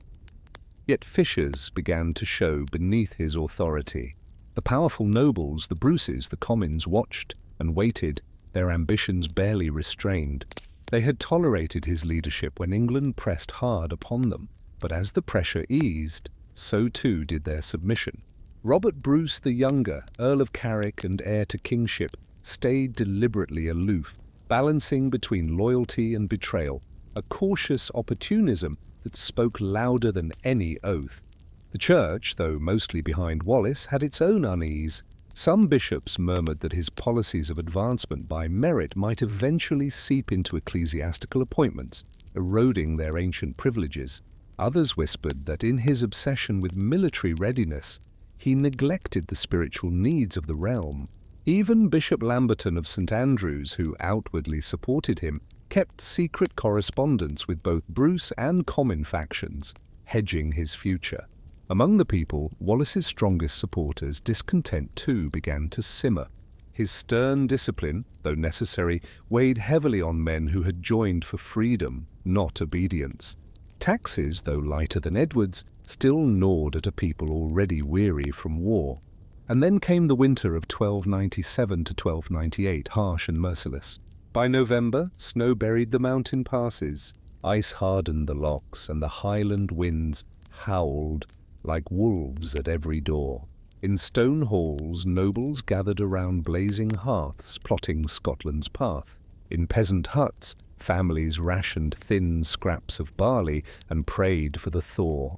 Yet fissures began to show beneath his authority. The powerful nobles, the Bruces, the commons watched and waited, their ambitions barely restrained. They had tolerated his leadership when England pressed hard upon them, but as the pressure eased, so too did their submission. Robert Bruce the Younger, Earl of Carrick and heir to kingship, stayed deliberately aloof, balancing between loyalty and betrayal, a cautious opportunism that spoke louder than any oath. The church, though mostly behind Wallace, had its own unease. Some bishops murmured that his policies of advancement by merit might eventually seep into ecclesiastical appointments, eroding their ancient privileges. Others whispered that in his obsession with military readiness, he neglected the spiritual needs of the realm. Even Bishop Lamberton of St. Andrews, who outwardly supported him, kept secret correspondence with both Bruce and common factions, hedging his future. Among the people, Wallace's strongest supporters, discontent too began to simmer. His stern discipline, though necessary, weighed heavily on men who had joined for freedom, not obedience. Taxes, though lighter than Edward's, still gnawed at a people already weary from war. And then came the winter of 1297 to 1298, harsh and merciless. By November, snow buried the mountain passes, ice hardened the lochs, and the highland winds howled like wolves at every door. In stone halls, nobles gathered around blazing hearths, plotting Scotland's path. In peasant huts, families rationed thin scraps of barley and prayed for the thaw.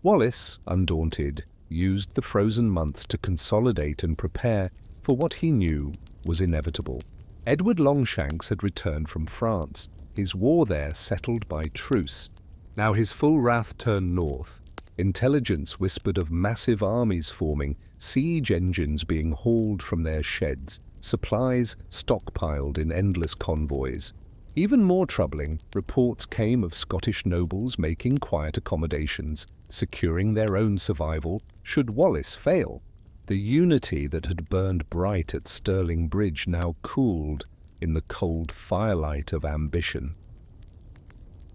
Wallace, undaunted, used the frozen months to consolidate and prepare for what he knew was inevitable. Edward Longshanks had returned from France, his war there settled by truce. Now his full wrath turned north. Intelligence whispered of massive armies forming, siege engines being hauled from their sheds, supplies stockpiled in endless convoys. Even more troubling, reports came of Scottish nobles making quiet accommodations, securing their own survival should Wallace fail. The unity that had burned bright at Stirling Bridge now cooled in the cold firelight of ambition.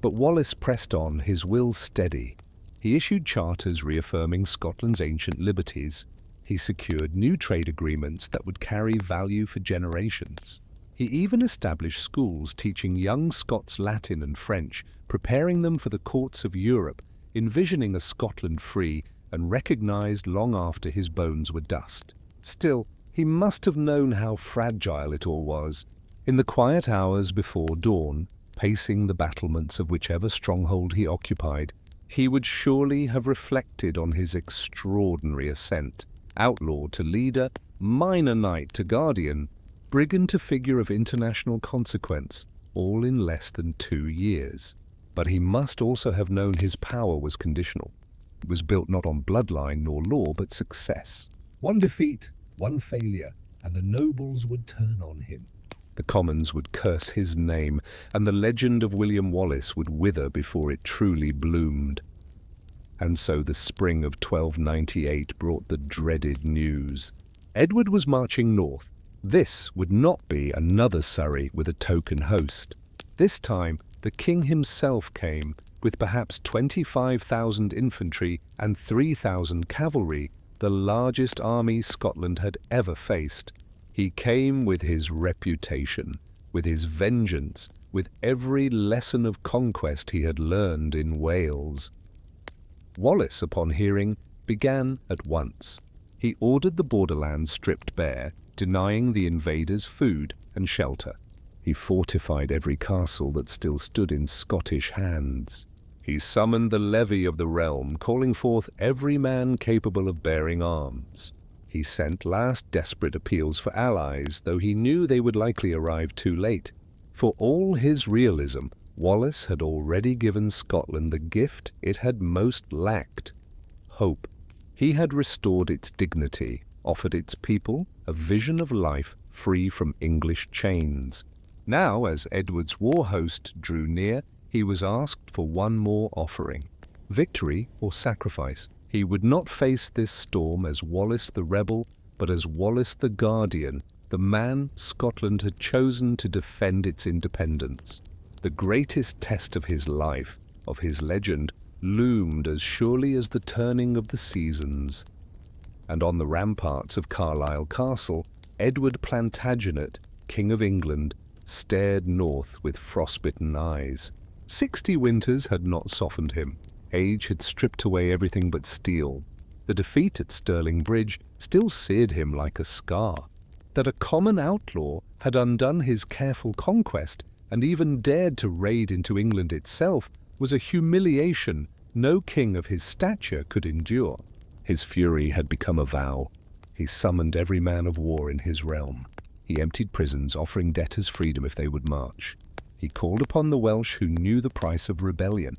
But Wallace pressed on, his will steady. He issued charters reaffirming Scotland's ancient liberties. He secured new trade agreements that would carry value for generations. He even established schools teaching young Scots Latin and French, preparing them for the courts of Europe, envisioning a Scotland free and recognized long after his bones were dust. Still, he must have known how fragile it all was. In the quiet hours before dawn, pacing the battlements of whichever stronghold he occupied, he would surely have reflected on his extraordinary ascent. Outlaw to leader, minor knight to guardian, brigand to figure of international consequence, all in less than 2 years. But he must also have known his power was conditional. It was built not on bloodline nor law, but success. One defeat, one failure, and the nobles would turn on him. The commons would curse his name, and the legend of William Wallace would wither before it truly bloomed. And so the spring of 1298 brought the dreaded news. Edward was marching north. This would not be another Surrey with a token host. This time, the king himself came, with perhaps 25,000 infantry and 3,000 cavalry, the largest army Scotland had ever faced. He came with his reputation, with his vengeance, with every lesson of conquest he had learned in Wales. Wallace, upon hearing, began at once. He ordered the borderlands stripped bare, denying the invaders food and shelter. He fortified every castle that still stood in Scottish hands. He summoned the levy of the realm, calling forth every man capable of bearing arms. He sent last desperate appeals for allies, though he knew they would likely arrive too late. For all his realism, Wallace had already given Scotland the gift it had most lacked: hope. He had restored its dignity, offered its people a vision of life free from English chains. Now, as Edward's war host drew near, he was asked for one more offering: victory or sacrifice. He would not face this storm as Wallace the rebel, but as Wallace the guardian, the man Scotland had chosen to defend its independence. The greatest test of his life, of his legend, loomed as surely as the turning of the seasons. And on the ramparts of Carlisle Castle, Edward Plantagenet, King of England, stared north with frostbitten eyes. 60 winters had not softened him. Age had stripped away everything but steel. The defeat at Stirling Bridge still seared him like a scar. That a common outlaw had undone his careful conquest and even dared to raid into England itself was a humiliation no king of his stature could endure. His fury had become a vow. He summoned every man of war in his realm. He emptied prisons, offering debtors freedom if they would march. He called upon the Welsh who knew the price of rebellion.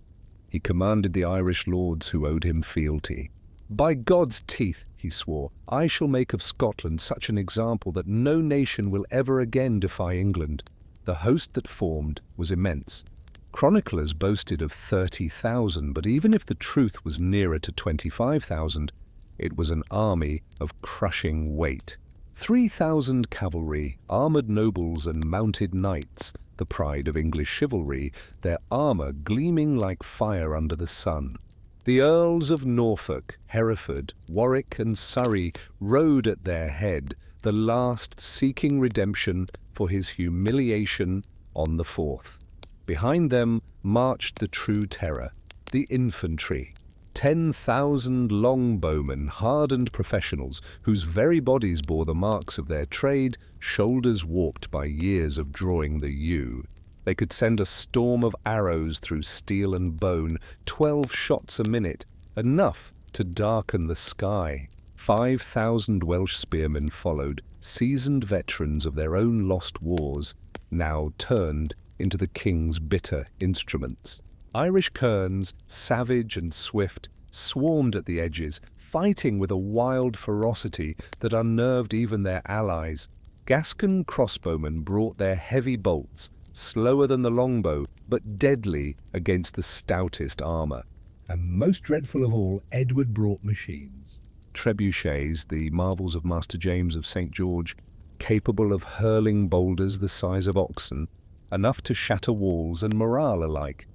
He commanded the Irish lords who owed him fealty. "By God's teeth," he swore, "I shall make of Scotland such an example that no nation will ever again defy England." The host that formed was immense. Chroniclers boasted of 30,000, but even if the truth was nearer to 25,000, it was an army of crushing weight. 3,000 cavalry, armoured nobles and mounted knights, the pride of English chivalry, their armour gleaming like fire under the sun. The Earls of Norfolk, Hereford, Warwick and Surrey rode at their head, the last seeking redemption for his humiliation on the 4th. Behind them marched the true terror, the infantry, 10,000 longbowmen, hardened professionals, whose very bodies bore the marks of their trade, shoulders warped by years of drawing the yew. They could send a storm of arrows through steel and bone, 12 shots a minute, enough to darken the sky. 5,000 Welsh spearmen followed, seasoned veterans of their own lost wars, now turned into the king's bitter instruments. Irish kerns, savage and swift, swarmed at the edges, fighting with a wild ferocity that unnerved even their allies. Gascon crossbowmen brought their heavy bolts, slower than the longbow, but deadly against the stoutest armour. And most dreadful of all, Edward brought machines. Trebuchets, the marvels of Master James of St. George, capable of hurling boulders the size of oxen, enough to shatter walls and morale alike.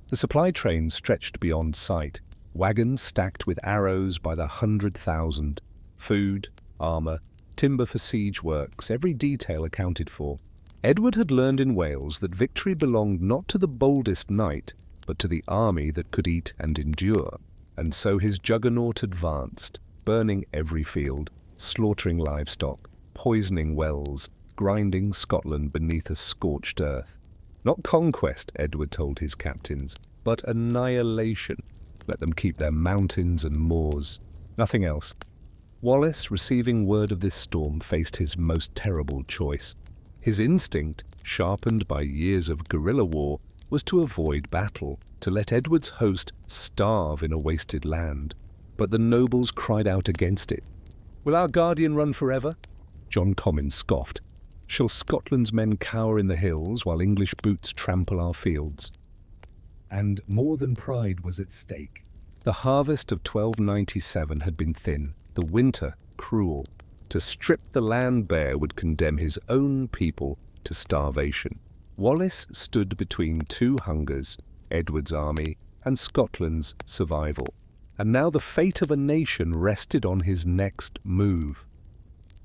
The supply trains stretched beyond sight, wagons stacked with arrows by the 100,000. Food, armour, timber for siege works, every detail accounted for. Edward had learned in Wales that victory belonged not to the boldest knight, but to the army that could eat and endure. And so his juggernaut advanced, burning every field, slaughtering livestock, poisoning wells, grinding Scotland beneath a scorched earth. Not conquest, Edward told his captains, but annihilation. Let them keep their mountains and moors. Nothing else. Wallace, receiving word of this storm, faced his most terrible choice. His instinct, sharpened by years of guerrilla war, was to avoid battle, to let Edward's host starve in a wasted land. But the nobles cried out against it. "Will our guardian run forever?" John Comyn scoffed. "Shall Scotland's men cower in the hills while English boots trample our fields?" And more than pride was at stake. The harvest of 1297 had been thin, the winter cruel. To strip the land bare would condemn his own people to starvation. Wallace stood between two hungers, Edward's army and Scotland's survival. And now the fate of a nation rested on his next move.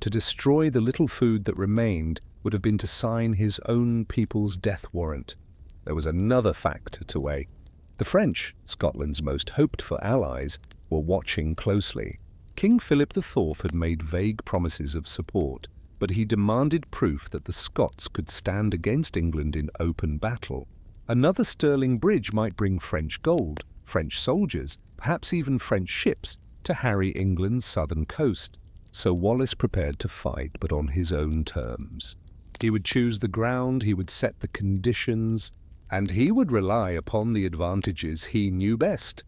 To destroy the little food that remained would have been to sign his own people's death warrant. There was another factor to weigh. The French, Scotland's most hoped-for allies, were watching closely. King Philip IV had made vague promises of support, but he demanded proof that the Scots could stand against England in open battle. Another Stirling Bridge might bring French gold, French soldiers, perhaps even French ships, to harry England's southern coast. So Wallace prepared to fight, but on his own terms. He would choose the ground, he would set the conditions, and he would rely upon the advantages he knew best.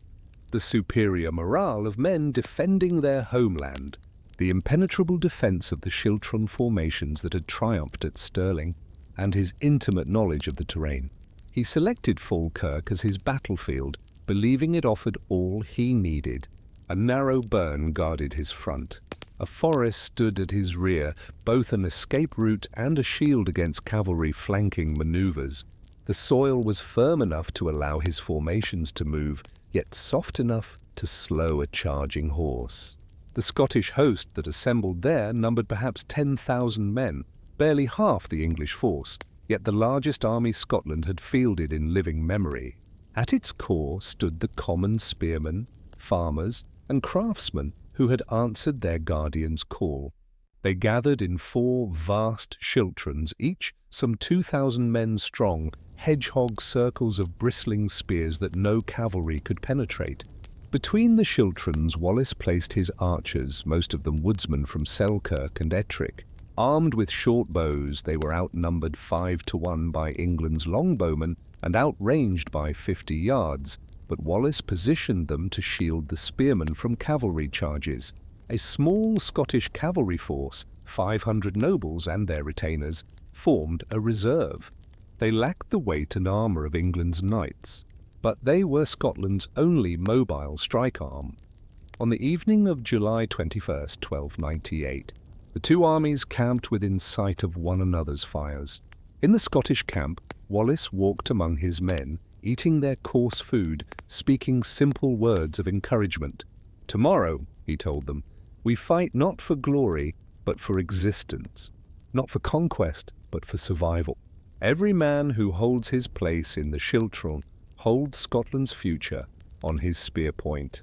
The superior morale of men defending their homeland, the impenetrable defence of the Chiltern formations that had triumphed at Stirling, and his intimate knowledge of the terrain. He selected Falkirk as his battlefield, believing it offered all he needed. A narrow burn guarded his front. A forest stood at his rear, both an escape route and a shield against cavalry flanking maneuvers. The soil was firm enough to allow his formations to move, yet soft enough to slow a charging horse. The Scottish host that assembled there numbered perhaps 10,000 men, barely half the English force, yet the largest army Scotland had fielded in living memory. At its core stood the common spearmen, farmers, and craftsmen who had answered their guardian's call. They gathered in 4 vast schiltrons, each some 2,000 men strong, hedgehog circles of bristling spears that no cavalry could penetrate. Between the schiltrons, Wallace placed his archers, most of them woodsmen from Selkirk and Ettrick. Armed with short bows, they were outnumbered 5 to 1 by England's longbowmen and outranged by 50 yards, but Wallace positioned them to shield the spearmen from cavalry charges. A small Scottish cavalry force, 500 nobles and their retainers, formed a reserve. They lacked the weight and armour of England's knights, but they were Scotland's only mobile strike arm. On the evening of July 21st, 1298, the two armies camped within sight of one another's fires. In the Scottish camp, Wallace walked among his men, eating their coarse food, speaking simple words of encouragement. "Tomorrow," he told them, "we fight not for glory, but for existence. Not for conquest, but for survival. Every man who holds his place in the schiltron holds Scotland's future on his spear point."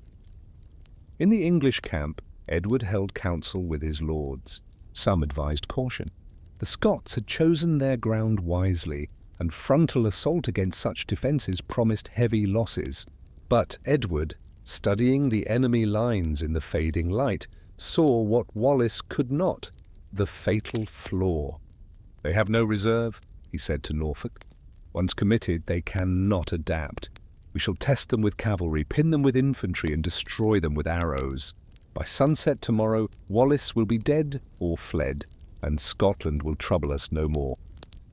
In the English camp, Edward held counsel with his lords. Some advised caution. The Scots had chosen their ground wisely, and frontal assault against such defences promised heavy losses. But Edward, studying the enemy lines in the fading light, saw what Wallace could not, the fatal flaw. "They have no reserve," he said to Norfolk. "Once committed, they cannot adapt. We shall test them with cavalry, pin them with infantry, and destroy them with arrows. By sunset tomorrow, Wallace will be dead or fled, and Scotland will trouble us no more."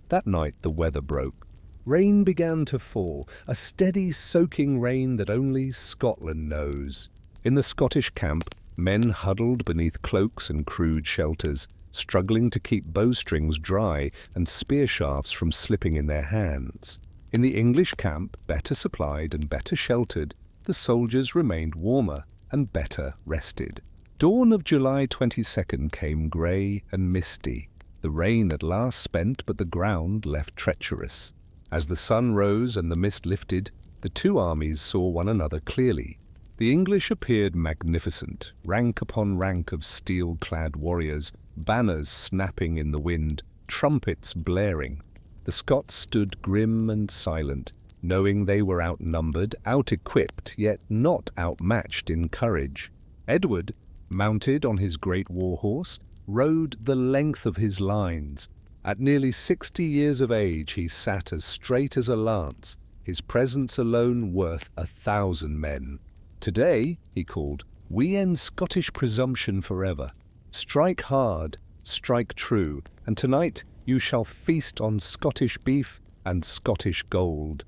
That night the weather broke. Rain began to fall, a steady soaking rain that only Scotland knows. In the Scottish camp, men huddled beneath cloaks and crude shelters, struggling to keep bowstrings dry and spear shafts from slipping in their hands. In the English camp, better supplied and better sheltered, the soldiers remained warmer and better rested. Dawn of July 22nd came grey and misty. The rain at last spent, but the ground left treacherous. As the sun rose and the mist lifted, the two armies saw one another clearly. The English appeared magnificent, rank upon rank of steel-clad warriors, banners snapping in the wind, trumpets blaring. The Scots stood grim and silent, knowing they were outnumbered, out-equipped, yet not outmatched in courage. Edward, mounted on his great war-horse, rode the length of his lines. At nearly 60 years of age, he sat as straight as a lance, his presence alone worth 1,000 men. "Today," he called, "we end Scottish presumption forever. Strike hard, strike true, and tonight you shall feast on Scottish beef and Scottish gold."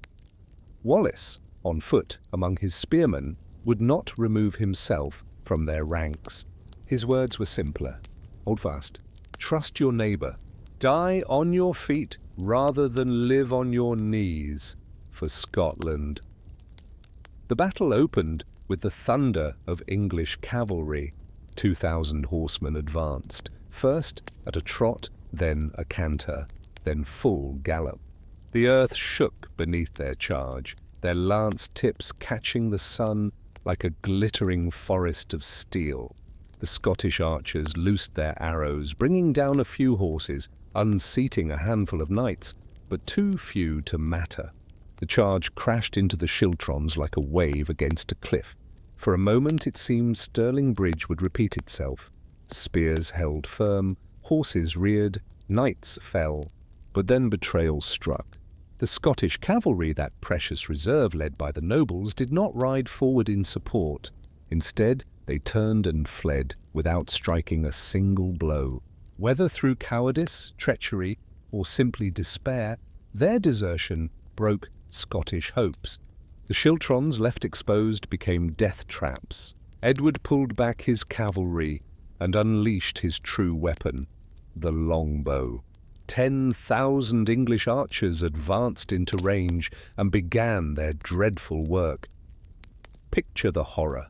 Wallace, on foot among his spearmen, would not remove himself from their ranks. His words were simpler. Hold fast. Trust your neighbour. Die on your feet rather than live on your knees for Scotland. The battle opened with the thunder of English cavalry. 2,000 horsemen advanced, first at a trot, then a canter, then full gallop. The earth shook beneath their charge, their lance tips catching the sun like a glittering forest of steel. The Scottish archers loosed their arrows, bringing down a few horses, unseating a handful of knights, but too few to matter. The charge crashed into the schiltrons like a wave against a cliff. For a moment it seemed Stirling Bridge would repeat itself. Spears held firm, horses reared, knights fell. But then betrayal struck. The Scottish cavalry, that precious reserve led by the nobles, did not ride forward in support. Instead, they turned and fled without striking a single blow. Whether through cowardice, treachery, or simply despair, their desertion broke Scottish hopes. The schiltrons left exposed became death traps. Edward pulled back his cavalry and unleashed his true weapon, the longbow. 10,000 English archers advanced into range and began their dreadful work. Picture the horror.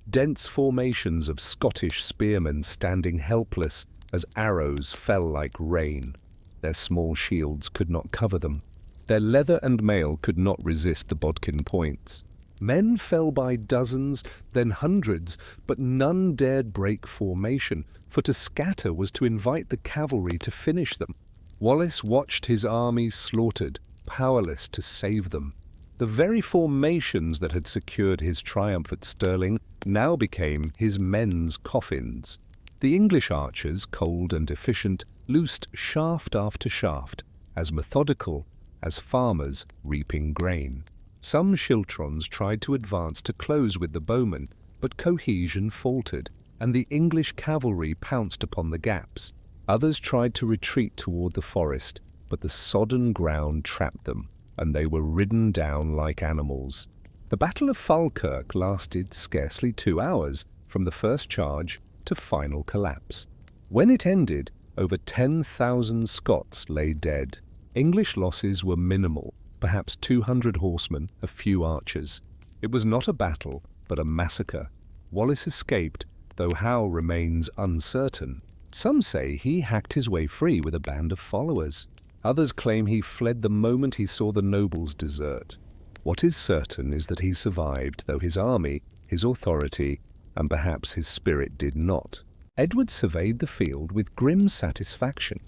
Dense formations of Scottish spearmen standing helpless as arrows fell like rain. Their small shields could not cover them. Their leather and mail could not resist the bodkin points. Men fell by dozens, then hundreds, but none dared break formation, for to scatter was to invite the cavalry to finish them. Wallace watched his army slaughtered, powerless to save them. The very formations that had secured his triumph at Stirling now became his men's coffins. The English archers, cold and efficient, loosed shaft after shaft, as methodical as farmers reaping grain. Some schiltrons tried to advance to close with the bowmen, but cohesion faltered, and the English cavalry pounced upon the gaps. Others tried to retreat toward the forest, but the sodden ground trapped them, and they were ridden down like animals. The Battle of Falkirk lasted scarcely 2 hours, from the first charge to final collapse. When it ended, over 10,000 Scots lay dead. English losses were minimal, perhaps 200 horsemen, a few archers. It was not a battle, but a massacre. Wallace escaped, though how remains uncertain. Some say he hacked his way free with a band of followers. Others claim he fled the moment he saw the nobles desert. What is certain is that he survived, though his army, his authority, and perhaps his spirit did not. Edward surveyed the field with grim satisfaction.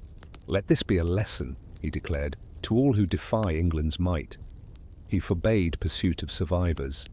"Let this be a lesson," he declared, "to all who defy England's might." He forbade pursuit of survivors.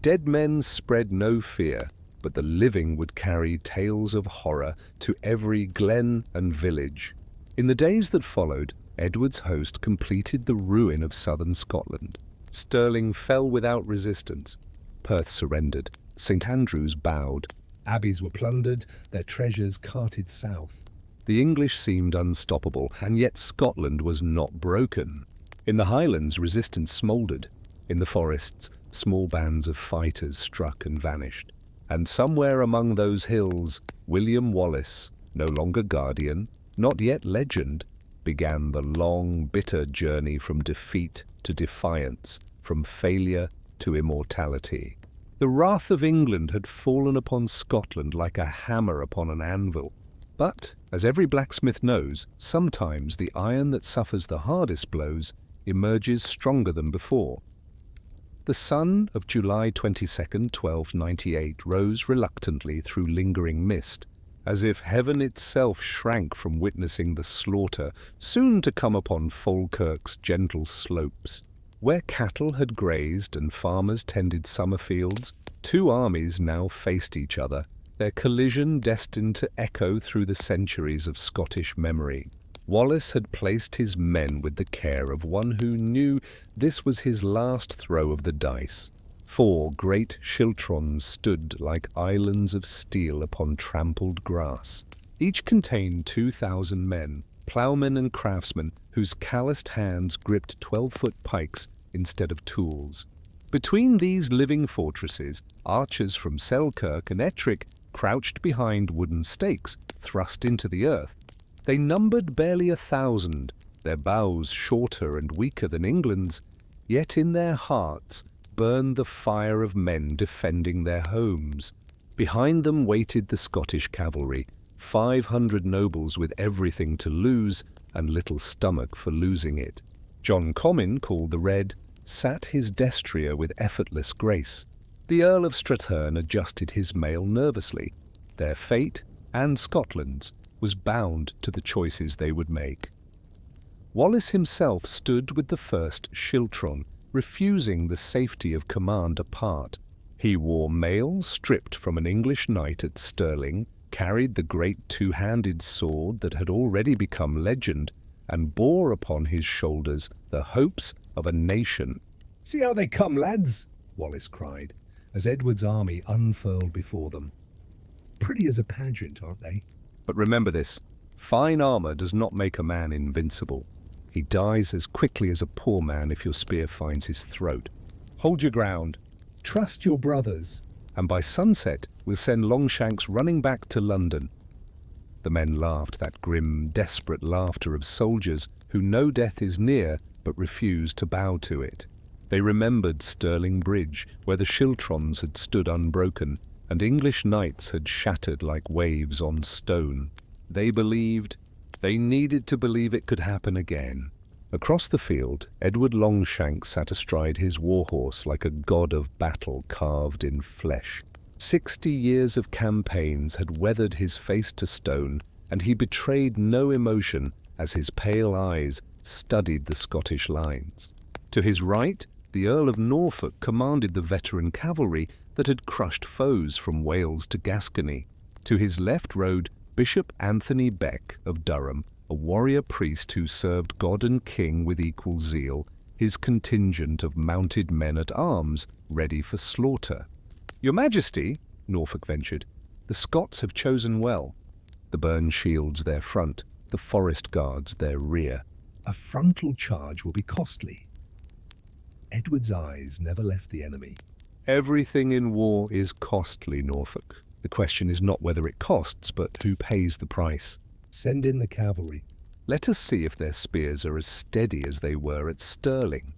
Dead men spread no fear, but the living would carry tales of horror to every glen and village. In the days that followed, Edward's host completed the ruin of southern Scotland. Stirling fell without resistance. Perth surrendered. St. Andrews bowed. Abbeys were plundered, their treasures carted south. The English seemed unstoppable, and yet Scotland was not broken. In the highlands, resistance smouldered. In the forests, small bands of fighters struck and vanished. And somewhere among those hills, William Wallace, no longer guardian, not yet legend, began the long, bitter journey from defeat to defiance, from failure to immortality. The wrath of England had fallen upon Scotland like a hammer upon an anvil. But, as every blacksmith knows, sometimes the iron that suffers the hardest blows emerges stronger than before. The sun of July 22nd, 1298, rose reluctantly through lingering mist, as if heaven itself shrank from witnessing the slaughter soon to come upon Falkirk's gentle slopes. Where cattle had grazed and farmers tended summer fields, two armies now faced each other, their collision destined to echo through the centuries of Scottish memory. Wallace had placed his men with the care of one who knew this was his last throw of the dice. 4 great schiltrons stood like islands of steel upon trampled grass. Each contained 2,000 men, ploughmen and craftsmen, whose calloused hands gripped 12-foot pikes instead of tools. Between these living fortresses, archers from Selkirk and Ettrick crouched behind wooden stakes thrust into the earth. They numbered barely 1,000, their bows shorter and weaker than England's, yet in their hearts burned the fire of men defending their homes. Behind them waited the Scottish cavalry, 500 nobles with everything to lose and little stomach for losing it. John Comyn, called the Red, sat his destrier with effortless grace. The Earl of Strathearn adjusted his mail nervously. Their fate, and Scotland's, was bound to the choices they would make. Wallace himself stood with the first schiltron, refusing the safety of command apart. He wore mail stripped from an English knight at Stirling, carried the great two-handed sword that had already become legend, and bore upon his shoulders the hopes of a nation. "See how they come, lads!" Wallace cried, as Edward's army unfurled before them. "Pretty as a pageant, aren't they?" But remember this, fine armor does not make a man invincible. He dies as quickly as a poor man if your spear finds his throat. Hold your ground. "Trust your brothers." and by sunset we'll send Longshanks running back to London." The men laughed, that grim, desperate laughter of soldiers who know death is near but refuse to bow to it. They remembered Stirling Bridge, where the schiltrons had stood unbroken, and English knights had shattered like waves on stone. They believed, they needed to believe it could happen again. Across the field, Edward Longshanks sat astride his warhorse like a god of battle carved in flesh. 60 years of campaigns had weathered his face to stone, and he betrayed no emotion as his pale eyes studied the Scottish lines. To his right, the Earl of Norfolk commanded the veteran cavalry that had crushed foes from Wales to Gascony. To his left rode Bishop Anthony Beck of Durham, a warrior priest who served God and King with equal zeal, his contingent of mounted men-at-arms ready for slaughter. "Your Majesty," Norfolk ventured, "the Scots have chosen well. The burn shields their front, the forest guards their rear." A frontal charge will be costly. Edward's eyes never left the enemy. "Everything in war is costly, Norfolk. The question is not whether it costs, but who pays the price. Send in the cavalry. Let us see if their spears are as steady as they were at Stirling."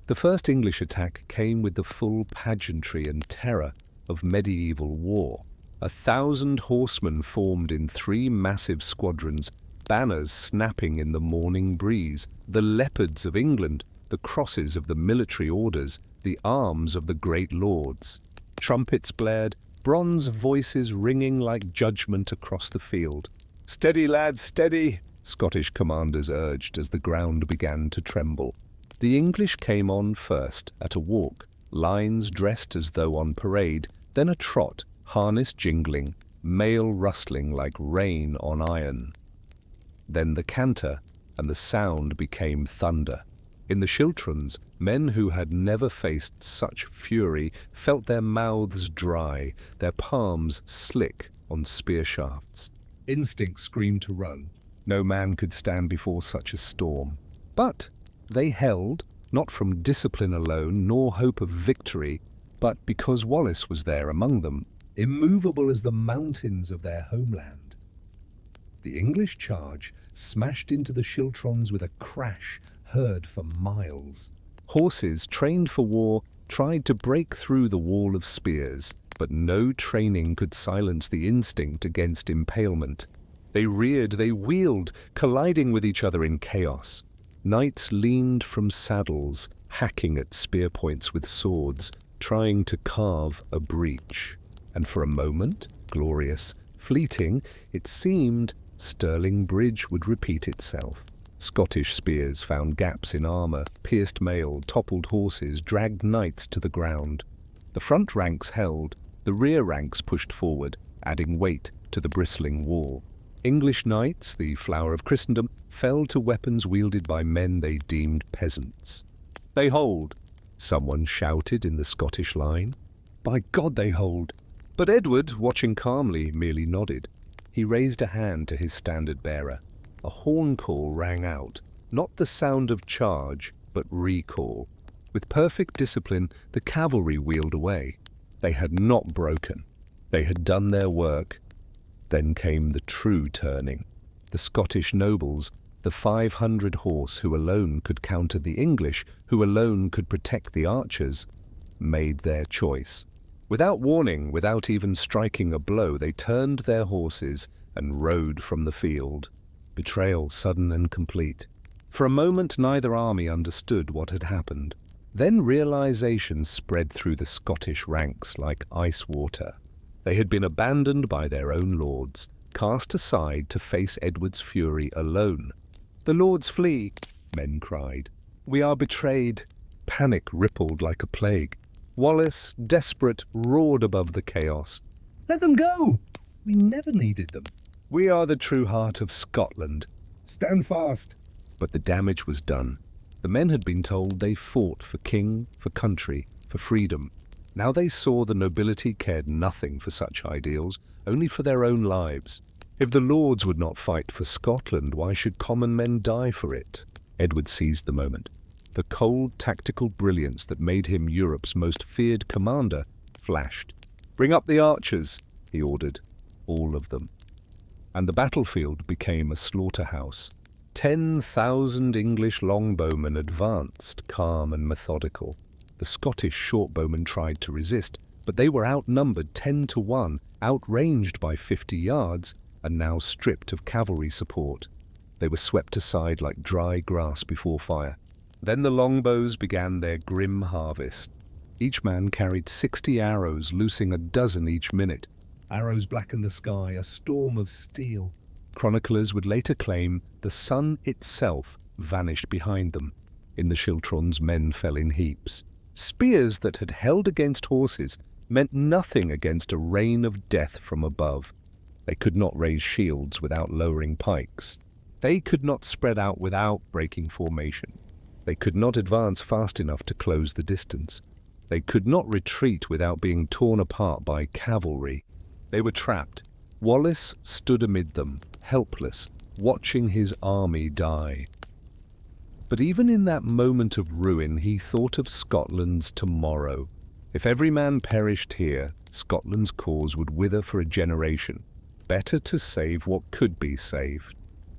The first English attack came with the full pageantry and terror of medieval war. 1,000 horsemen formed in 3 massive squadrons, banners snapping in the morning breeze, the leopards of England, the crosses of the military orders, the arms of the great lords. Trumpets blared, bronze voices ringing like judgment across the field. "Steady, lads, steady!" Scottish commanders urged as the ground began to tremble. The English came on first, at a walk, lines dressed as though on parade, then a trot, harness jingling, mail rustling like rain on iron. Then the canter, and the sound became thunder. In the schiltrons, men who had never faced such fury felt their mouths dry, their palms slick on spear shafts. Instinct screamed to run. No man could stand before such a storm. But they held, not from discipline alone, nor hope of victory, but because Wallace was there among them, immovable as the mountains of their homeland. The English charge smashed into the schiltrons with a crash heard for miles. Horses trained for war tried to break through the wall of spears, but no training could silence the instinct against impalement. They reared, they wheeled, colliding with each other in chaos. Knights leaned from saddles, hacking at spear points with swords, trying to carve a breach. And for a moment, glorious, fleeting, it seemed Stirling Bridge would repeat itself. Scottish spears found gaps in armour, pierced mail, toppled horses, dragged knights to the ground. The front ranks held, the rear ranks pushed forward, adding weight to the bristling wall. English knights, the flower of Christendom, fell to weapons wielded by men they deemed peasants. "They hold," someone shouted in the Scottish line. "By God, they hold!" But Edward, watching calmly, merely nodded. He raised a hand to his standard-bearer. A horn call rang out, not the sound of charge, but recall. With perfect discipline, the cavalry wheeled away. They had not broken. They had done their work. Then came the true turning. The Scottish nobles, the 500 horse who alone could counter the English, who alone could protect the archers, made their choice. Without warning, without even striking a blow, they turned their horses and rode from the field. Betrayal sudden and complete. For a moment neither army understood what had happened. Then realization spread through the Scottish ranks like ice water. They had been abandoned by their own lords, cast aside to face Edward's fury alone. "The lords flee," men cried. "We are betrayed." Panic rippled like a plague. Wallace, desperate, roared above the chaos. "Let them go! We never needed them." "We are the true heart of Scotland." "Stand fast!" But the damage was done. The men had been told they fought for king, for country, for freedom. Now they saw the nobility cared nothing for such ideals, only for their own lives. If the lords would not fight for Scotland, why should common men die for it? Edward seized the moment. The cold tactical brilliance that made him Europe's most feared commander flashed. "Bring up the archers," he ordered, all of them. And the battlefield became a slaughterhouse. 10,000 English longbowmen advanced, calm and methodical. The Scottish shortbowmen tried to resist, but they were outnumbered 10-1, outranged by 50 yards, and now stripped of cavalry support. They were swept aside like dry grass before fire. Then the longbows began their grim harvest. Each man carried 60 arrows, loosing a dozen each minute. Arrows blackened the sky, a storm of steel. Chroniclers would later claim the sun itself vanished behind them. In the schiltrons, men fell in heaps. Spears that had held against horses meant nothing against a rain of death from above. They could not raise shields without lowering pikes. They could not spread out without breaking formation. They could not advance fast enough to close the distance. They could not retreat without being torn apart by cavalry. They were trapped. Wallace stood amid them, helpless, watching his army die. But even in that moment of ruin, he thought of Scotland's tomorrow. If every man perished here, Scotland's cause would wither for a generation. Better to save what could be saved.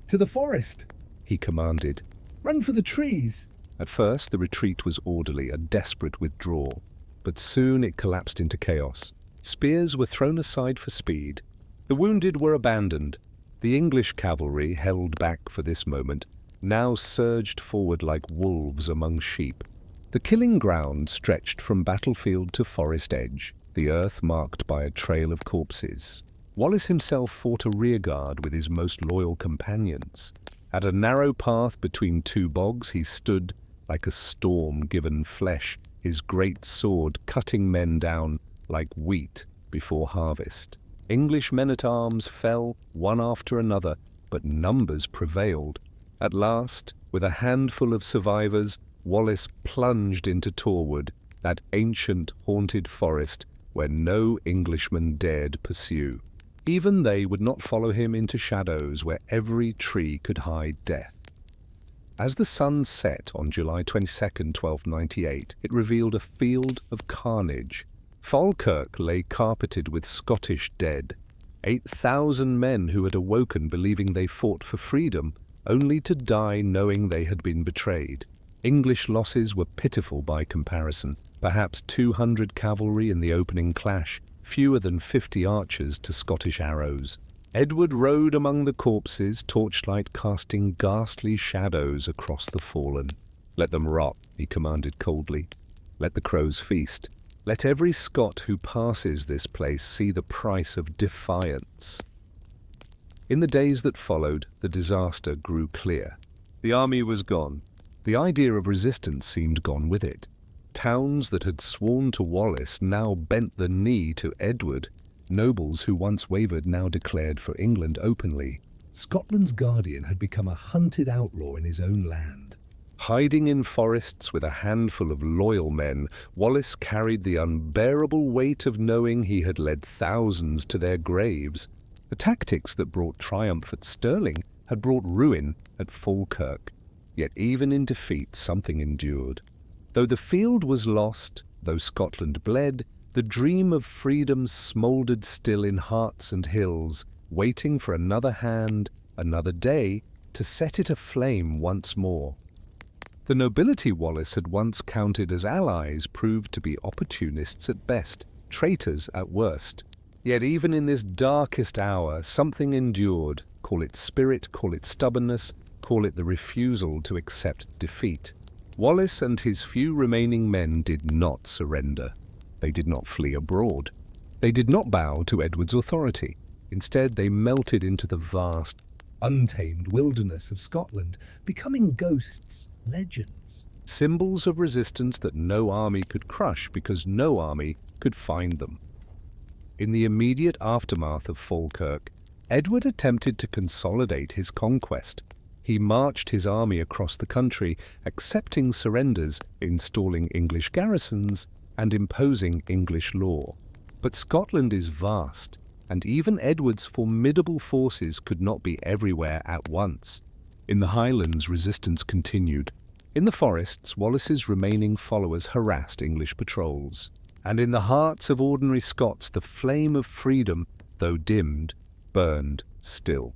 "To the forest!" he commanded. "Run for the trees!" At first, the retreat was orderly, a desperate withdrawal. But soon it collapsed into chaos. Spears were thrown aside for speed. The wounded were abandoned. The English cavalry, held back for this moment, now surged forward like wolves among sheep. The killing ground stretched from battlefield to forest edge, the earth marked by a trail of corpses. Wallace himself fought a rearguard with his most loyal companions. At a narrow path between two bogs, he stood like a storm-given flesh, his great sword cutting men down like wheat before harvest. English men-at-arms fell one after another, but numbers prevailed. At last, with a handful of survivors, Wallace plunged into Torwood, that ancient haunted forest where no Englishman dared pursue. Even they would not follow him into shadows where every tree could hide death. As the sun set on July 22, 1298, it revealed a field of carnage. Falkirk lay carpeted with Scottish dead. 8,000 men who had awoken believing they fought for freedom, only to die knowing they had been betrayed. English losses were pitiful by comparison. Perhaps 200 cavalry in the opening clash, fewer than 50 archers to Scottish arrows. Edward rode among the corpses, torchlight casting ghastly shadows across the fallen. "Let them rot," he commanded coldly. "Let the crows feast. Let every Scot who passes this place see the price of defiance." In the days that followed, the disaster grew clear. The army was gone. The idea of resistance seemed gone with it. Towns that had sworn to Wallace now bent the knee to Edward. Nobles who once wavered now declared for England openly. Scotland's guardian had become a hunted outlaw in his own land. Hiding in forests with a handful of loyal men, Wallace carried the unbearable weight of knowing he had led thousands to their graves. The tactics that brought triumph at Stirling had brought ruin at Falkirk. Yet even in defeat something endured. Though the field was lost, though Scotland bled, the dream of freedom smouldered still in hearts and hills, waiting for another hand, another day, to set it aflame once more. The nobility Wallace had once counted as allies proved to be opportunists at best, traitors at worst. Yet even in this darkest hour, something endured. Call it spirit, call it stubbornness, call it the refusal to accept defeat. Wallace and his few remaining men did not surrender. They did not flee abroad. They did not bow to Edward's authority. Instead, they melted into the vast, untamed wilderness of Scotland, becoming ghosts, legends. Symbols of resistance that no army could crush because no army could find them. In the immediate aftermath of Falkirk, Edward attempted to consolidate his conquest. He marched his army across the country, accepting surrenders, installing English garrisons, and imposing English law. But Scotland is vast, and even Edward's formidable forces could not be everywhere at once. In the highlands, resistance continued. In the forests, Wallace's remaining followers harassed English patrols. and in the hearts of ordinary Scots the flame of freedom, though dimmed, burned still.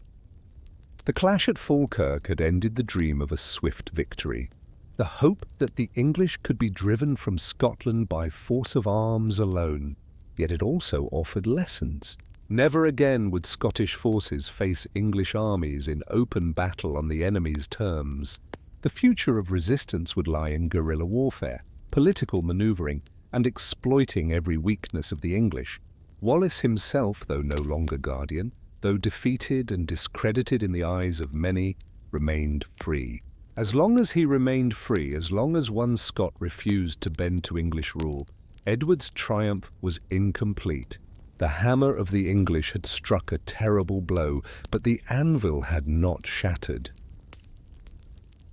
The clash at Falkirk had ended the dream of a swift victory. The hope that the English could be driven from Scotland by force of arms alone, yet it also offered lessons. Never again would Scottish forces face English armies in open battle on the enemy's terms. The future of resistance would lie in guerrilla warfare, political manoeuvring, and exploiting every weakness of the English. Wallace himself, though no longer guardian, though defeated and discredited in the eyes of many, remained free. As long as he remained free, as long as one Scot refused to bend to English rule, Edward's triumph was incomplete. The hammer of the English had struck a terrible blow, but the anvil had not shattered.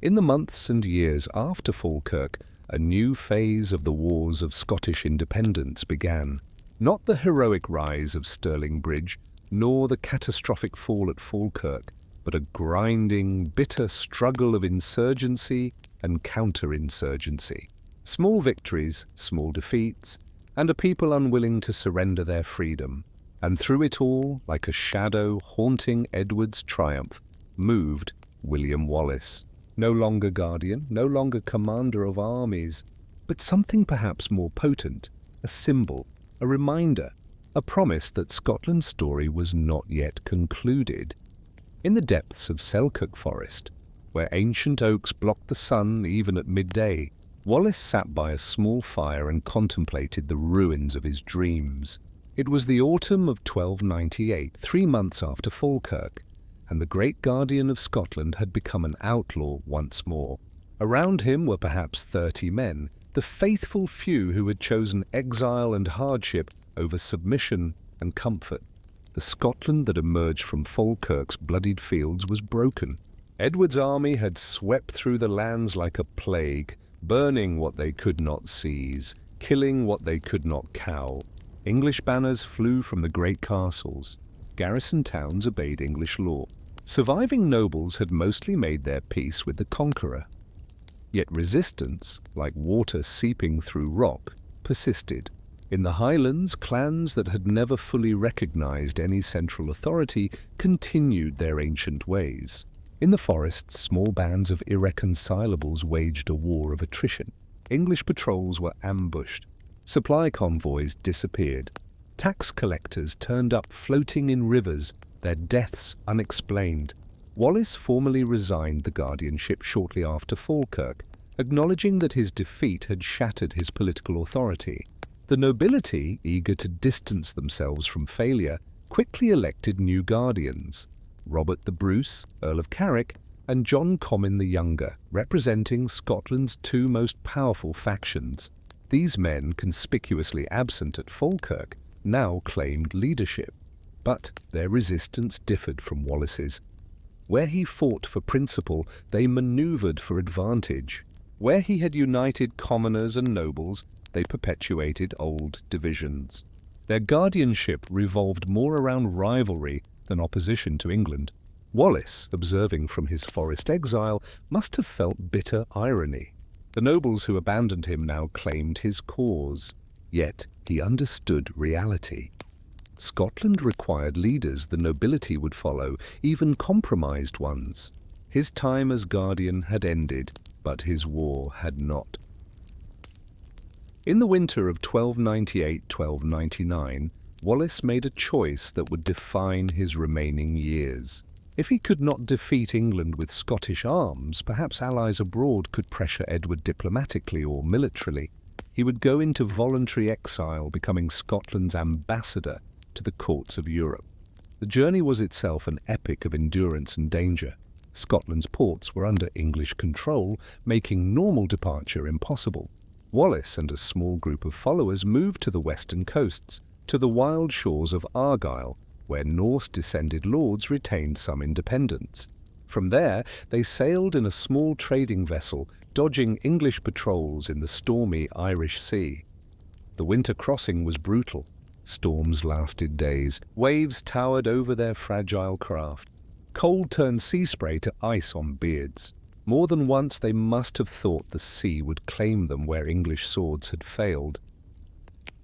In the months and years after Falkirk, a new phase of the wars of Scottish independence began. Not the heroic rise of Stirling Bridge, nor the catastrophic fall at Falkirk, but a grinding, bitter struggle of insurgency and counter-insurgency. Small victories, small defeats, and a people unwilling to surrender their freedom. And through it all, like a shadow haunting Edward's triumph, moved William Wallace. No longer guardian, no longer commander of armies, but something perhaps more potent, a symbol, a reminder, a promise that Scotland's story was not yet concluded. In the depths of Selkirk Forest, where ancient oaks blocked the sun even at midday, Wallace sat by a small fire and contemplated the ruins of his dreams. It was the autumn of 1298, 3 months after Falkirk, and the great guardian of Scotland had become an outlaw once more. Around him were perhaps 30 men, the faithful few who had chosen exile and hardship over submission and comfort. The Scotland that emerged from Falkirk's bloodied fields was broken. Edward's army had swept through the lands like a plague, burning what they could not seize, killing what they could not cow. English banners flew from the great castles. Garrison towns obeyed English law. Surviving nobles had mostly made their peace with the conqueror. Yet resistance, like water seeping through rock, persisted. In the highlands, clans that had never fully recognized any central authority continued their ancient ways. In the forests, small bands of irreconcilables waged a war of attrition. English patrols were ambushed. Supply convoys disappeared. Tax collectors turned up floating in rivers, their deaths unexplained. Wallace formally resigned the guardianship shortly after Falkirk, acknowledging that his defeat had shattered his political authority. The nobility, eager to distance themselves from failure, quickly elected new guardians. Robert the Bruce, Earl of Carrick, and John Comyn the Younger, representing Scotland's 2 most powerful factions. These men, conspicuously absent at Falkirk, now claimed leadership. But their resistance differed from Wallace's. Where he fought for principle, they manoeuvred for advantage. Where he had united commoners and nobles, they perpetuated old divisions. Their guardianship revolved more around rivalry than opposition to England. Wallace, observing from his forest exile, must have felt bitter irony. The nobles who abandoned him now claimed his cause. Yet he understood reality. Scotland required leaders the nobility would follow, even compromised ones. His time as guardian had ended, but his war had not. In the winter of 1298-1299, Wallace made a choice that would define his remaining years. If he could not defeat England with Scottish arms, perhaps allies abroad could pressure Edward diplomatically or militarily. He would go into voluntary exile, becoming Scotland's ambassador to the courts of Europe. The journey was itself an epic of endurance and danger. Scotland's ports were under English control, making normal departure impossible. Wallace and a small group of followers moved to the western coasts, to the wild shores of Argyll, where Norse-descended lords retained some independence. From there, they sailed in a small trading vessel, dodging English patrols in the stormy Irish Sea. The winter crossing was brutal. Storms lasted days. Waves towered over their fragile craft. Cold turned sea spray to ice on beards. More than once they must have thought the sea would claim them where English swords had failed.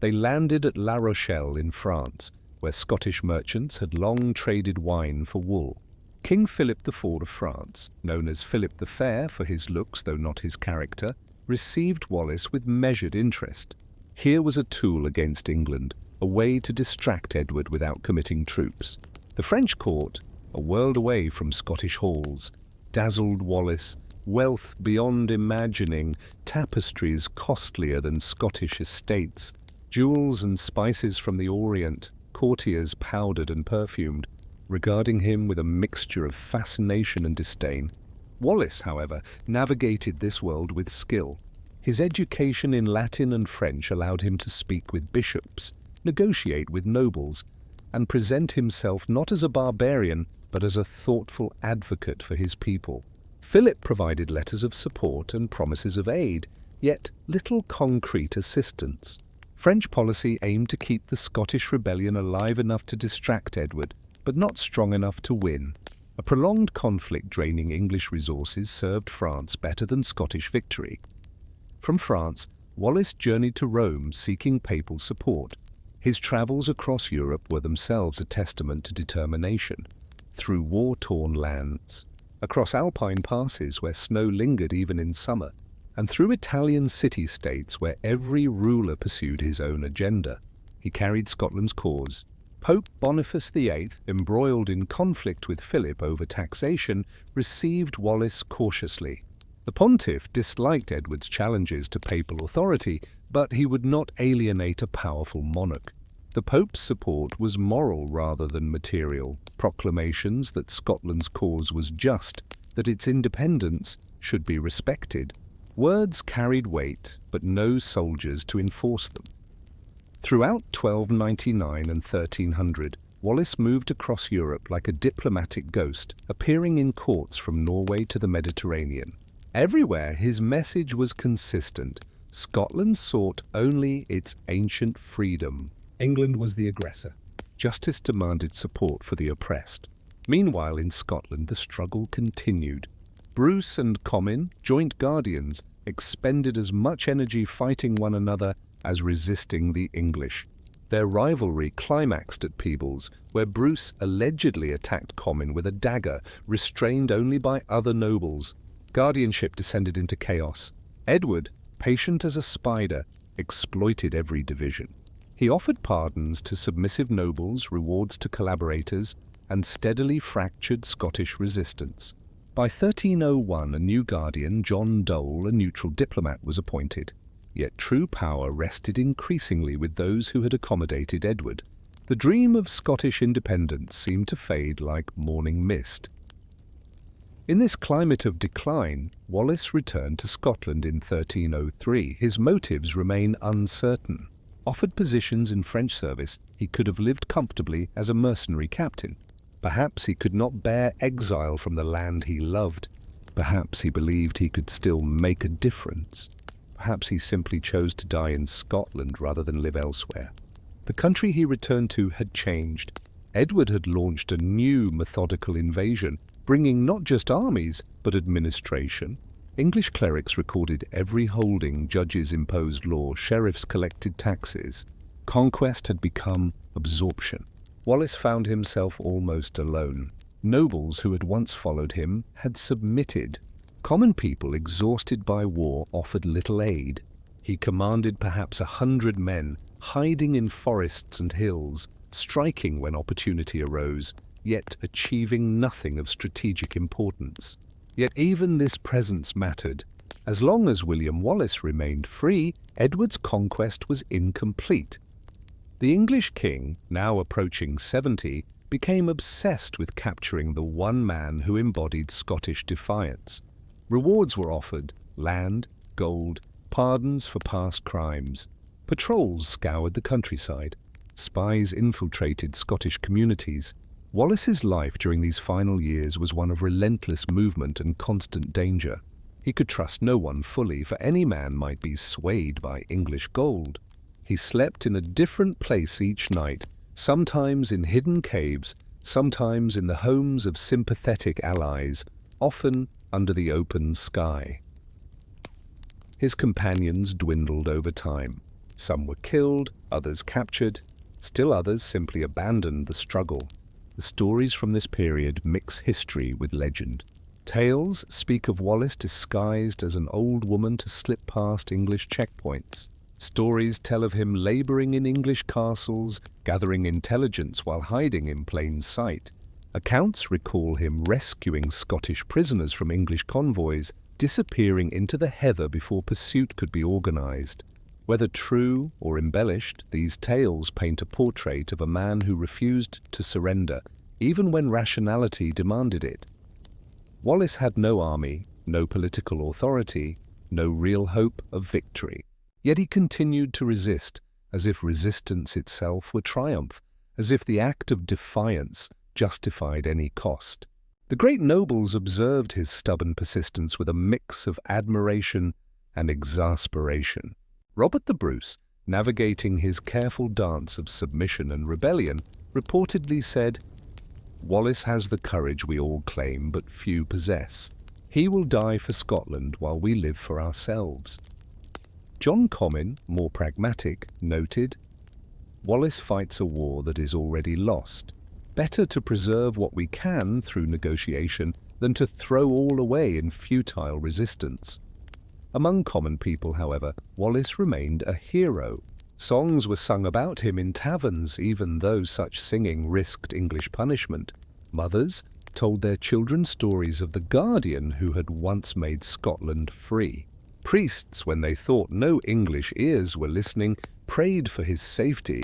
They landed at La Rochelle in France, where Scottish merchants had long traded wine for wool. King Philip IV of France, known as Philip the Fair for his looks though not his character, received Wallace with measured interest. Here was a tool against England, a way to distract Edward without committing troops. The French court, a world away from Scottish halls, dazzled Wallace. Wealth beyond imagining, tapestries costlier than Scottish estates, jewels and spices from the Orient, courtiers powdered and perfumed, regarding him with a mixture of fascination and disdain. Wallace, however, navigated this world with skill. His education in Latin and French allowed him to speak with bishops, negotiate with nobles, and present himself not as a barbarian, but as a thoughtful advocate for his people. Philip provided letters of support and promises of aid, yet little concrete assistance. French policy aimed to keep the Scottish rebellion alive enough to distract Edward, but not strong enough to win. A prolonged conflict draining English resources served France better than Scottish victory. From France, Wallace journeyed to Rome seeking papal support. His travels across Europe were themselves a testament to determination. Through war-torn lands, across alpine passes where snow lingered even in summer, and through Italian city-states where every ruler pursued his own agenda, he carried Scotland's cause. Pope Boniface VIII, embroiled in conflict with Philip over taxation, received Wallace cautiously. The pontiff disliked Edward's challenges to papal authority, but he would not alienate a powerful monarch. The Pope's support was moral rather than material. Proclamations that Scotland's cause was just, that its independence should be respected. Words carried weight, but no soldiers to enforce them. Throughout 1299 and 1300, Wallace moved across Europe like a diplomatic ghost, appearing in courts from Norway to the Mediterranean. Everywhere his message was consistent. Scotland sought only its ancient freedom. England was the aggressor. Justice demanded support for the oppressed. Meanwhile, in Scotland, the struggle continued. Bruce and Comyn, joint guardians, expended as much energy fighting one another as resisting the English. Their rivalry climaxed at Peebles, where Bruce allegedly attacked Comyn with a dagger, restrained only by other nobles. Guardianship descended into chaos. Edward, patient as a spider, exploited every division. He offered pardons to submissive nobles, rewards to collaborators, and steadily fractured Scottish resistance. By 1301, a new guardian, John Dole, a neutral diplomat, was appointed. Yet true power rested increasingly with those who had accommodated Edward. The dream of Scottish independence seemed to fade like morning mist. In this climate of decline, Wallace returned to Scotland in 1303. His motives remain uncertain. Offered positions in French service, he could have lived comfortably as a mercenary captain. Perhaps he could not bear exile from the land he loved. Perhaps he believed he could still make a difference. Perhaps he simply chose to die in Scotland rather than live elsewhere. The country he returned to had changed. Edward had launched a new methodical invasion, bringing not just armies, but administration. English clerics recorded every holding, judges imposed law, sheriffs collected taxes. Conquest had become absorption. Wallace found himself almost alone. Nobles who had once followed him had submitted. Common people, exhausted by war, offered little aid. He commanded perhaps 100 men, hiding in forests and hills, striking when opportunity arose, yet achieving nothing of strategic importance. Yet even this presence mattered. As long as William Wallace remained free, Edward's conquest was incomplete. The English king, now approaching 70, became obsessed with capturing the one man who embodied Scottish defiance. Rewards were offered: land, gold, pardons for past crimes. Patrols scoured the countryside. Spies infiltrated Scottish communities. Wallace's life during these final years was one of relentless movement and constant danger. He could trust no one fully, for any man might be swayed by English gold. He slept in a different place each night, sometimes in hidden caves, sometimes in the homes of sympathetic allies, often under the open sky. His companions dwindled over time. Some were killed, others captured, still others simply abandoned the struggle. The stories from this period mix history with legend. Tales speak of Wallace disguised as an old woman to slip past English checkpoints. Stories tell of him laboring in English castles, gathering intelligence while hiding in plain sight. Accounts recall him rescuing Scottish prisoners from English convoys, disappearing into the heather before pursuit could be organized. Whether true or embellished, these tales paint a portrait of a man who refused to surrender, even when rationality demanded it. Wallace had no army, no political authority, no real hope of victory. Yet he continued to resist, as if resistance itself were triumph, as if the act of defiance justified any cost. The great nobles observed his stubborn persistence with a mix of admiration and exasperation. Robert the Bruce, navigating his careful dance of submission and rebellion, reportedly said, "Wallace has the courage we all claim but few possess. He will die for Scotland while we live for ourselves." John Comyn, more pragmatic, noted, "Wallace fights a war that is already lost. Better to preserve what we can through negotiation than to throw all away in futile resistance." Among common people, however, Wallace remained a hero. Songs were sung about him in taverns, even though such singing risked English punishment. Mothers told their children stories of the guardian who had once made Scotland free. Priests, when they thought no English ears were listening, prayed for his safety.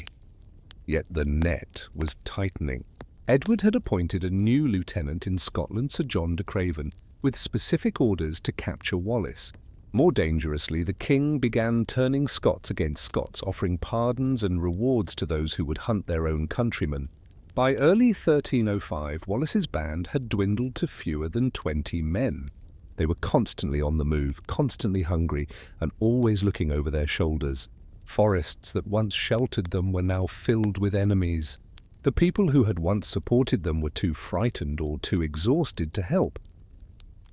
Yet the net was tightening. Edward had appointed a new lieutenant in Scotland, Sir John de Craven, with specific orders to capture Wallace. More dangerously, the king began turning Scots against Scots, offering pardons and rewards to those who would hunt their own countrymen. By early 1305, Wallace's band had dwindled to fewer than 20 men. They were constantly on the move, constantly hungry, and always looking over their shoulders. Forests that once sheltered them were now filled with enemies. The people who had once supported them were too frightened or too exhausted to help.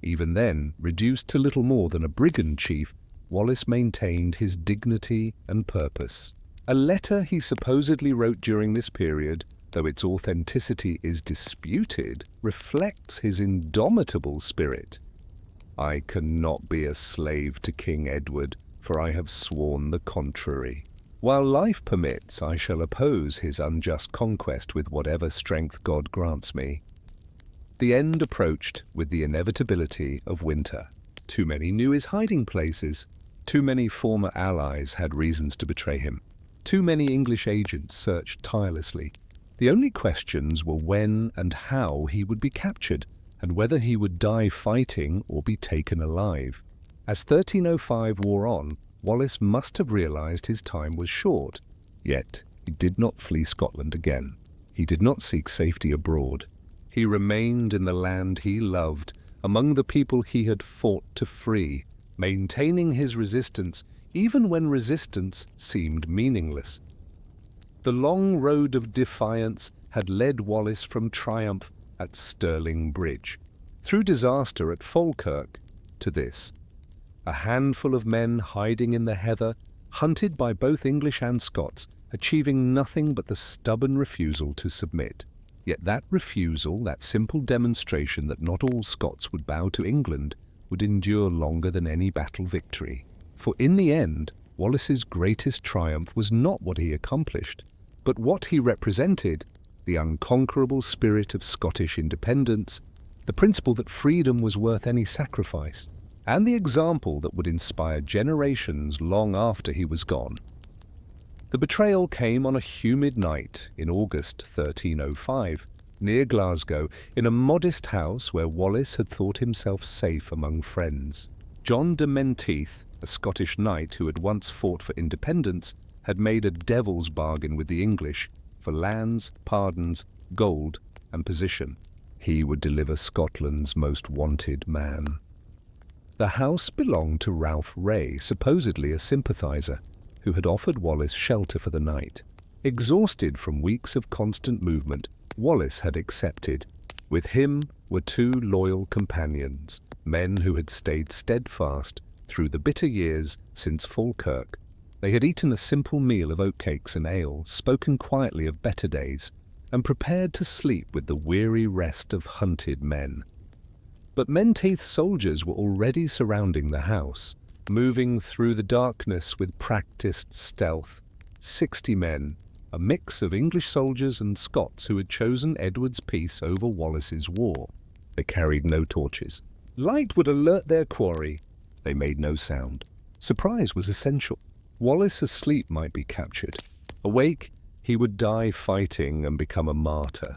Even then, reduced to little more than a brigand chief, Wallace maintained his dignity and purpose. A letter he supposedly wrote during this period, though its authenticity is disputed, reflects his indomitable spirit. "I cannot be a slave to King Edward, for I have sworn the contrary. While life permits, I shall oppose his unjust conquest with whatever strength God grants me." The end approached with the inevitability of winter. Too many knew his hiding places. Too many former allies had reasons to betray him. Too many English agents searched tirelessly. The only questions were when and how he would be captured, and whether he would die fighting or be taken alive. As 1305 wore on, Wallace must have realized his time was short. Yet he did not flee Scotland again. He did not seek safety abroad. He remained in the land he loved, among the people he had fought to free, maintaining his resistance even when resistance seemed meaningless. The long road of defiance had led Wallace from triumph at Stirling Bridge, through disaster at Falkirk, to this. A handful of men hiding in the heather, hunted by both English and Scots, achieving nothing but the stubborn refusal to submit. Yet that refusal, that simple demonstration that not all Scots would bow to England, would endure longer than any battle victory. For in the end, Wallace's greatest triumph was not what he accomplished, but what he represented: the unconquerable spirit of Scottish independence, the principle that freedom was worth any sacrifice, and the example that would inspire generations long after he was gone. The betrayal came on a humid night in August 1305, near Glasgow, in a modest house where Wallace had thought himself safe among friends. John de Menteith, a Scottish knight who had once fought for independence, had made a devil's bargain with the English for lands, pardons, gold, and position. He would deliver Scotland's most wanted man. The house belonged to Ralph Ray, supposedly a sympathizer, who had offered Wallace shelter for the night. Exhausted from weeks of constant movement, Wallace had accepted. With him were two loyal companions, men who had stayed steadfast through the bitter years since Falkirk. They had eaten a simple meal of oatcakes and ale, spoken quietly of better days, and prepared to sleep with the weary rest of hunted men. But Menteith's soldiers were already surrounding the house, moving through the darkness with practiced stealth. 60 men, a mix of English soldiers and Scots who had chosen Edward's peace over Wallace's war. They carried no torches. Light would alert their quarry. They made no sound. Surprise was essential. Wallace asleep might be captured. Awake, he would die fighting and become a martyr.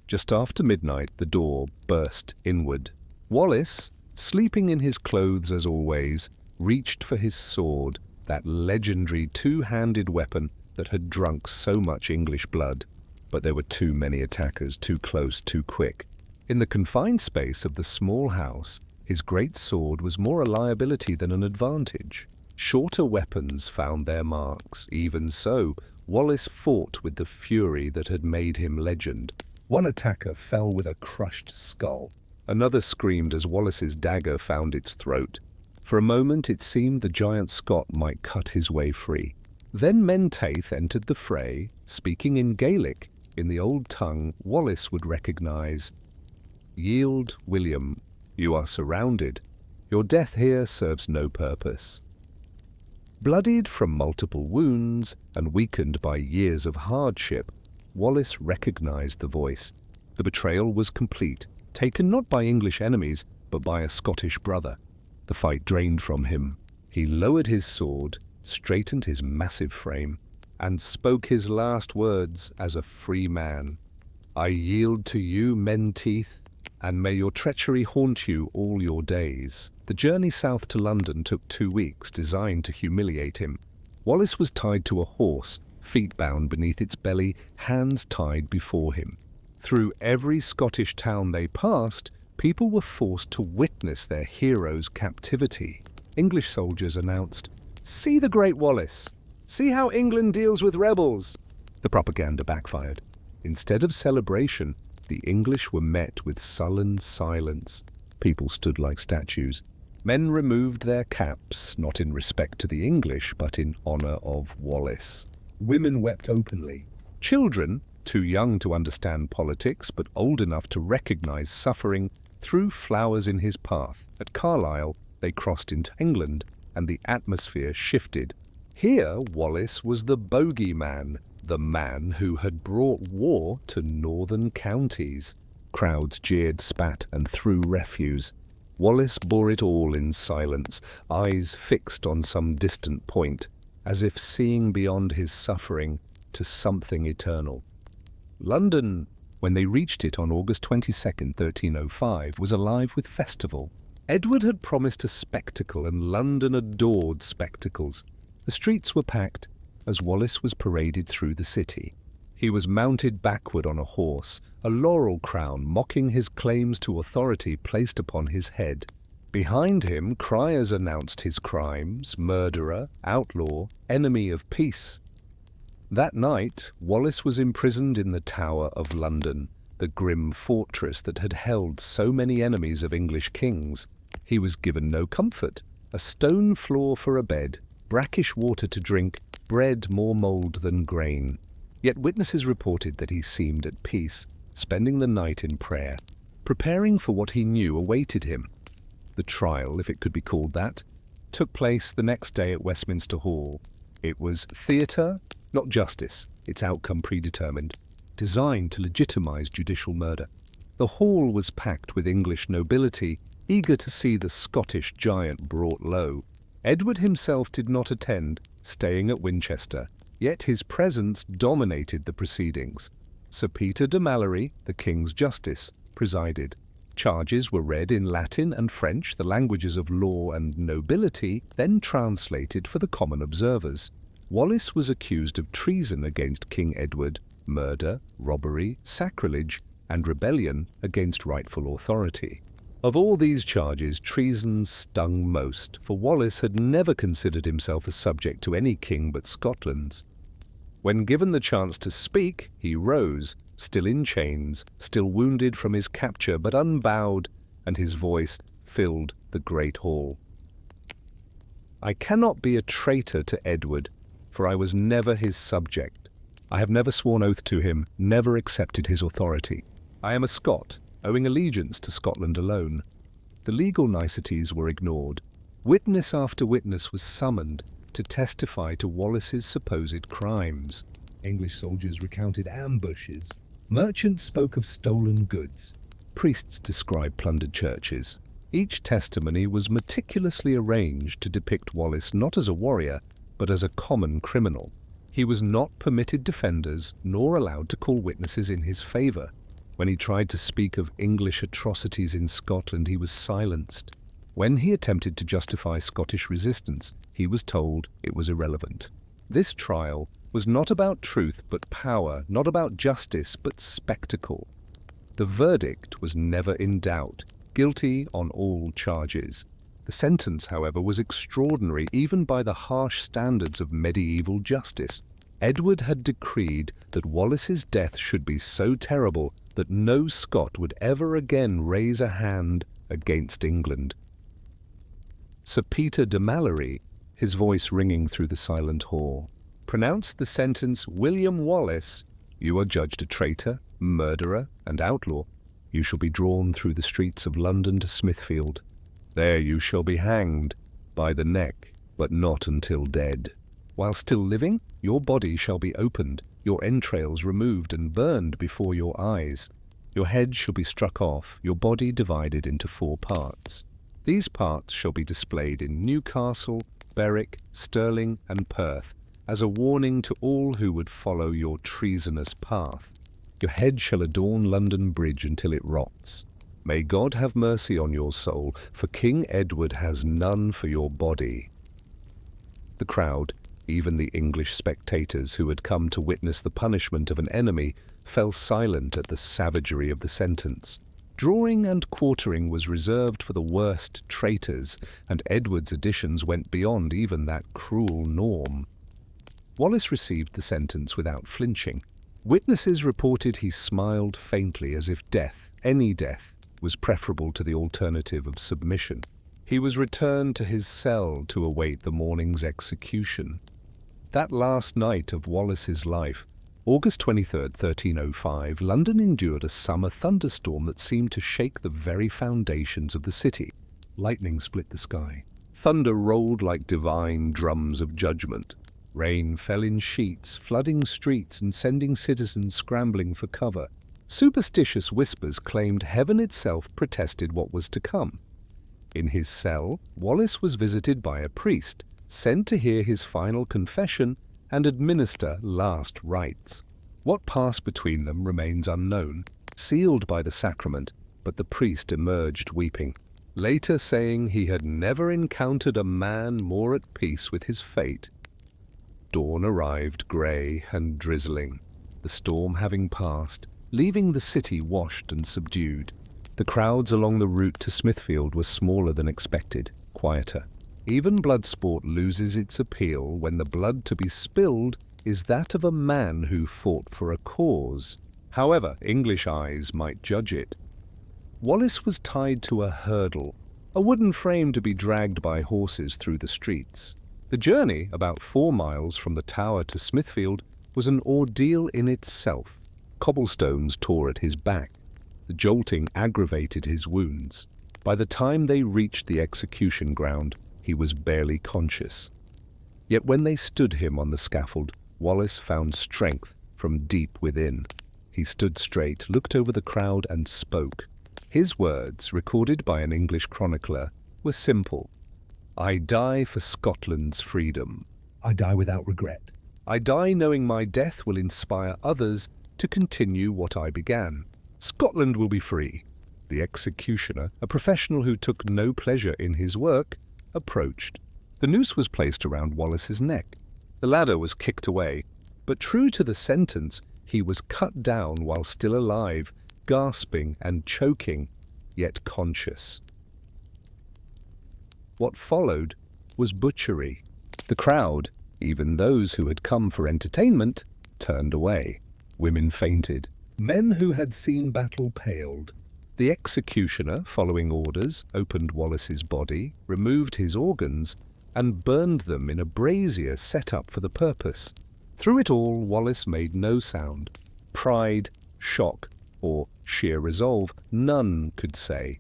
Just after midnight, the door burst inward. Wallace, sleeping in his clothes as always, reached for his sword, that legendary two-handed weapon that had drunk so much English blood. But there were too many attackers, too close, too quick. In the confined space of the small house, his great sword was more a liability than an advantage. Shorter weapons found their marks. Even so, Wallace fought with the fury that had made him legend. One attacker fell with a crushed skull. Another screamed as Wallace's dagger found its throat. For a moment it seemed the giant Scot might cut his way free. Then Menteith entered the fray, speaking in Gaelic, in the old tongue Wallace would recognize. "Yield, William. You are surrounded. Your death here serves no purpose." Bloodied from multiple wounds and weakened by years of hardship, Wallace recognized the voice. The betrayal was complete, taken not by English enemies, but by a Scottish brother. The fight drained from him. He lowered his sword, straightened his massive frame, and spoke his last words as a free man. "I yield to you, Menteith, and may your treachery haunt you all your days." The journey south to London took 2 weeks, designed to humiliate him. Wallace was tied to a horse, feet bound beneath its belly, hands tied before him. Through every Scottish town they passed, people were forced to witness their hero's captivity. English soldiers announced, "See the great Wallace! See how England deals with rebels!" The propaganda backfired. Instead of celebration, the English were met with sullen silence. People stood like statues. Men removed their caps, not in respect to the English, but in honor of Wallace. Women wept openly. Children, too young to understand politics but old enough to recognize suffering, threw flowers in his path. At Carlisle, they crossed into England, and the atmosphere shifted. Here, Wallace was the bogeyman, the man who had brought war to northern counties. Crowds jeered, spat, and threw refuse. Wallace bore it all in silence, eyes fixed on some distant point, as if seeing beyond his suffering to something eternal. London, when they reached it on August 22nd, 1305, was alive with festival. Edward had promised a spectacle, and London adored spectacles. The streets were packed as Wallace was paraded through the city. He was mounted backward on a horse, a laurel crown mocking his claims to authority placed upon his head. Behind him, criers announced his crimes: murderer, outlaw, enemy of peace. That night, Wallace was imprisoned in the Tower of London, the grim fortress that had held so many enemies of English kings. He was given no comfort: a stone floor for a bed, brackish water to drink, bread more mould than grain. Yet witnesses reported that he seemed at peace, spending the night in prayer, preparing for what he knew awaited him. The trial, if it could be called that, took place the next day at Westminster Hall. It was theatre, not justice, its outcome predetermined, designed to legitimize judicial murder. The hall was packed with English nobility, eager to see the Scottish giant brought low. Edward himself did not attend, staying at Winchester, yet his presence dominated the proceedings. Sir Peter de Mallory, the King's Justice, presided. Charges were read in Latin and French, the languages of law and nobility, then translated for the common observers. Wallace was accused of treason against King Edward, murder, robbery, sacrilege, and rebellion against rightful authority. Of all these charges, treason stung most, for Wallace had never considered himself a subject to any king but Scotland's. When given the chance to speak, he rose, still in chains, still wounded from his capture, but unbowed, and his voice filled the great hall. I cannot be a traitor to Edward, for I was never his subject. I have never sworn oath to him, never accepted his authority. I am a Scot, owing allegiance to Scotland alone. The legal niceties were ignored. Witness after witness was summoned to testify to Wallace's supposed crimes. English soldiers recounted ambushes. Merchants spoke of stolen goods. Priests described plundered churches. Each testimony was meticulously arranged to depict Wallace not as a warrior, but as a common criminal. He was not permitted defenders, nor allowed to call witnesses in his favour. When he tried to speak of English atrocities in Scotland, he was silenced. When he attempted to justify Scottish resistance, he was told it was irrelevant. This trial was not about truth but power, not about justice but spectacle. The verdict was never in doubt, guilty on all charges. The sentence, however, was extraordinary even by the harsh standards of medieval justice. Edward had decreed that Wallace's death should be so terrible that no Scot would ever again raise a hand against England. Sir Peter de Mallory, his voice ringing through the silent hall, pronounced the sentence, "William Wallace, you are judged a traitor, murderer, and outlaw. You shall be drawn through the streets of London to Smithfield. There you shall be hanged by the neck, but not until dead. While still living, your body shall be opened, your entrails removed and burned before your eyes. Your head shall be struck off, your body divided into 4 parts. These parts shall be displayed in Newcastle, Berwick, Stirling, and Perth, as a warning to all who would follow your treasonous path. Your head shall adorn London Bridge until it rots. May God have mercy on your soul, for King Edward has none for your body." The crowd, even the English spectators who had come to witness the punishment of an enemy, fell silent at the savagery of the sentence. Drawing and quartering was reserved for the worst traitors, and Edward's additions went beyond even that cruel norm. Wallace received the sentence without flinching. Witnesses reported he smiled faintly as if death, any death, was preferable to the alternative of submission. He was returned to his cell to await the morning's execution. That last night of Wallace's life, August 23rd, 1305, London endured a summer thunderstorm that seemed to shake the very foundations of the city. Lightning split the sky. Thunder rolled like divine drums of judgment. Rain fell in sheets, flooding streets and sending citizens scrambling for cover. Superstitious whispers claimed heaven itself protested what was to come. In his cell, Wallace was visited by a priest, sent to hear his final confession and administer last rites. What passed between them remains unknown, sealed by the sacrament, but the priest emerged weeping, later saying he had never encountered a man more at peace with his fate. Dawn arrived grey and drizzling, the storm having passed, leaving the city washed and subdued. The crowds along the route to Smithfield were smaller than expected, quieter. Even blood sport loses its appeal when the blood to be spilled is that of a man who fought for a cause, however English eyes might judge it. Wallace was tied to a hurdle, a wooden frame to be dragged by horses through the streets. The journey, about 4 miles from the Tower to Smithfield, was an ordeal in itself. Cobblestones tore at his back. The jolting aggravated his wounds. By the time they reached the execution ground, he was barely conscious. Yet when they stood him on the scaffold, Wallace found strength from deep within. He stood straight, looked over the crowd, and spoke. His words, recorded by an English chronicler, were simple. "I die for Scotland's freedom. I die without regret. I die knowing my death will inspire others to continue what I began. Scotland will be free." The executioner, a professional who took no pleasure in his work, approached. The noose was placed around Wallace's neck. The ladder was kicked away, but true to the sentence, he was cut down while still alive, gasping and choking, yet conscious. What followed was butchery. The crowd, even those who had come for entertainment, turned away. Women fainted. Men who had seen battle paled. The executioner, following orders, opened Wallace's body, removed his organs, and burned them in a brazier set up for the purpose. Through it all, Wallace made no sound. Pride, shock, or sheer resolve, none could say.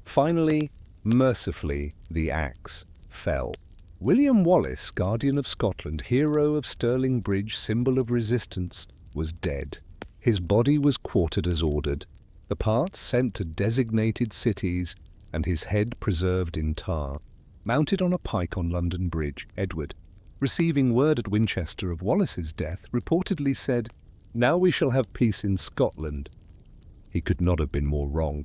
Finally, mercifully, the axe fell. William Wallace, Guardian of Scotland, hero of Stirling Bridge, symbol of resistance, was dead. His body was quartered as ordered, the parts sent to designated cities, and his head preserved in tar. Mounted on a pike on London Bridge, Edward, receiving word at Winchester of Wallace's death, reportedly said, "Now we shall have peace in Scotland." He could not have been more wrong.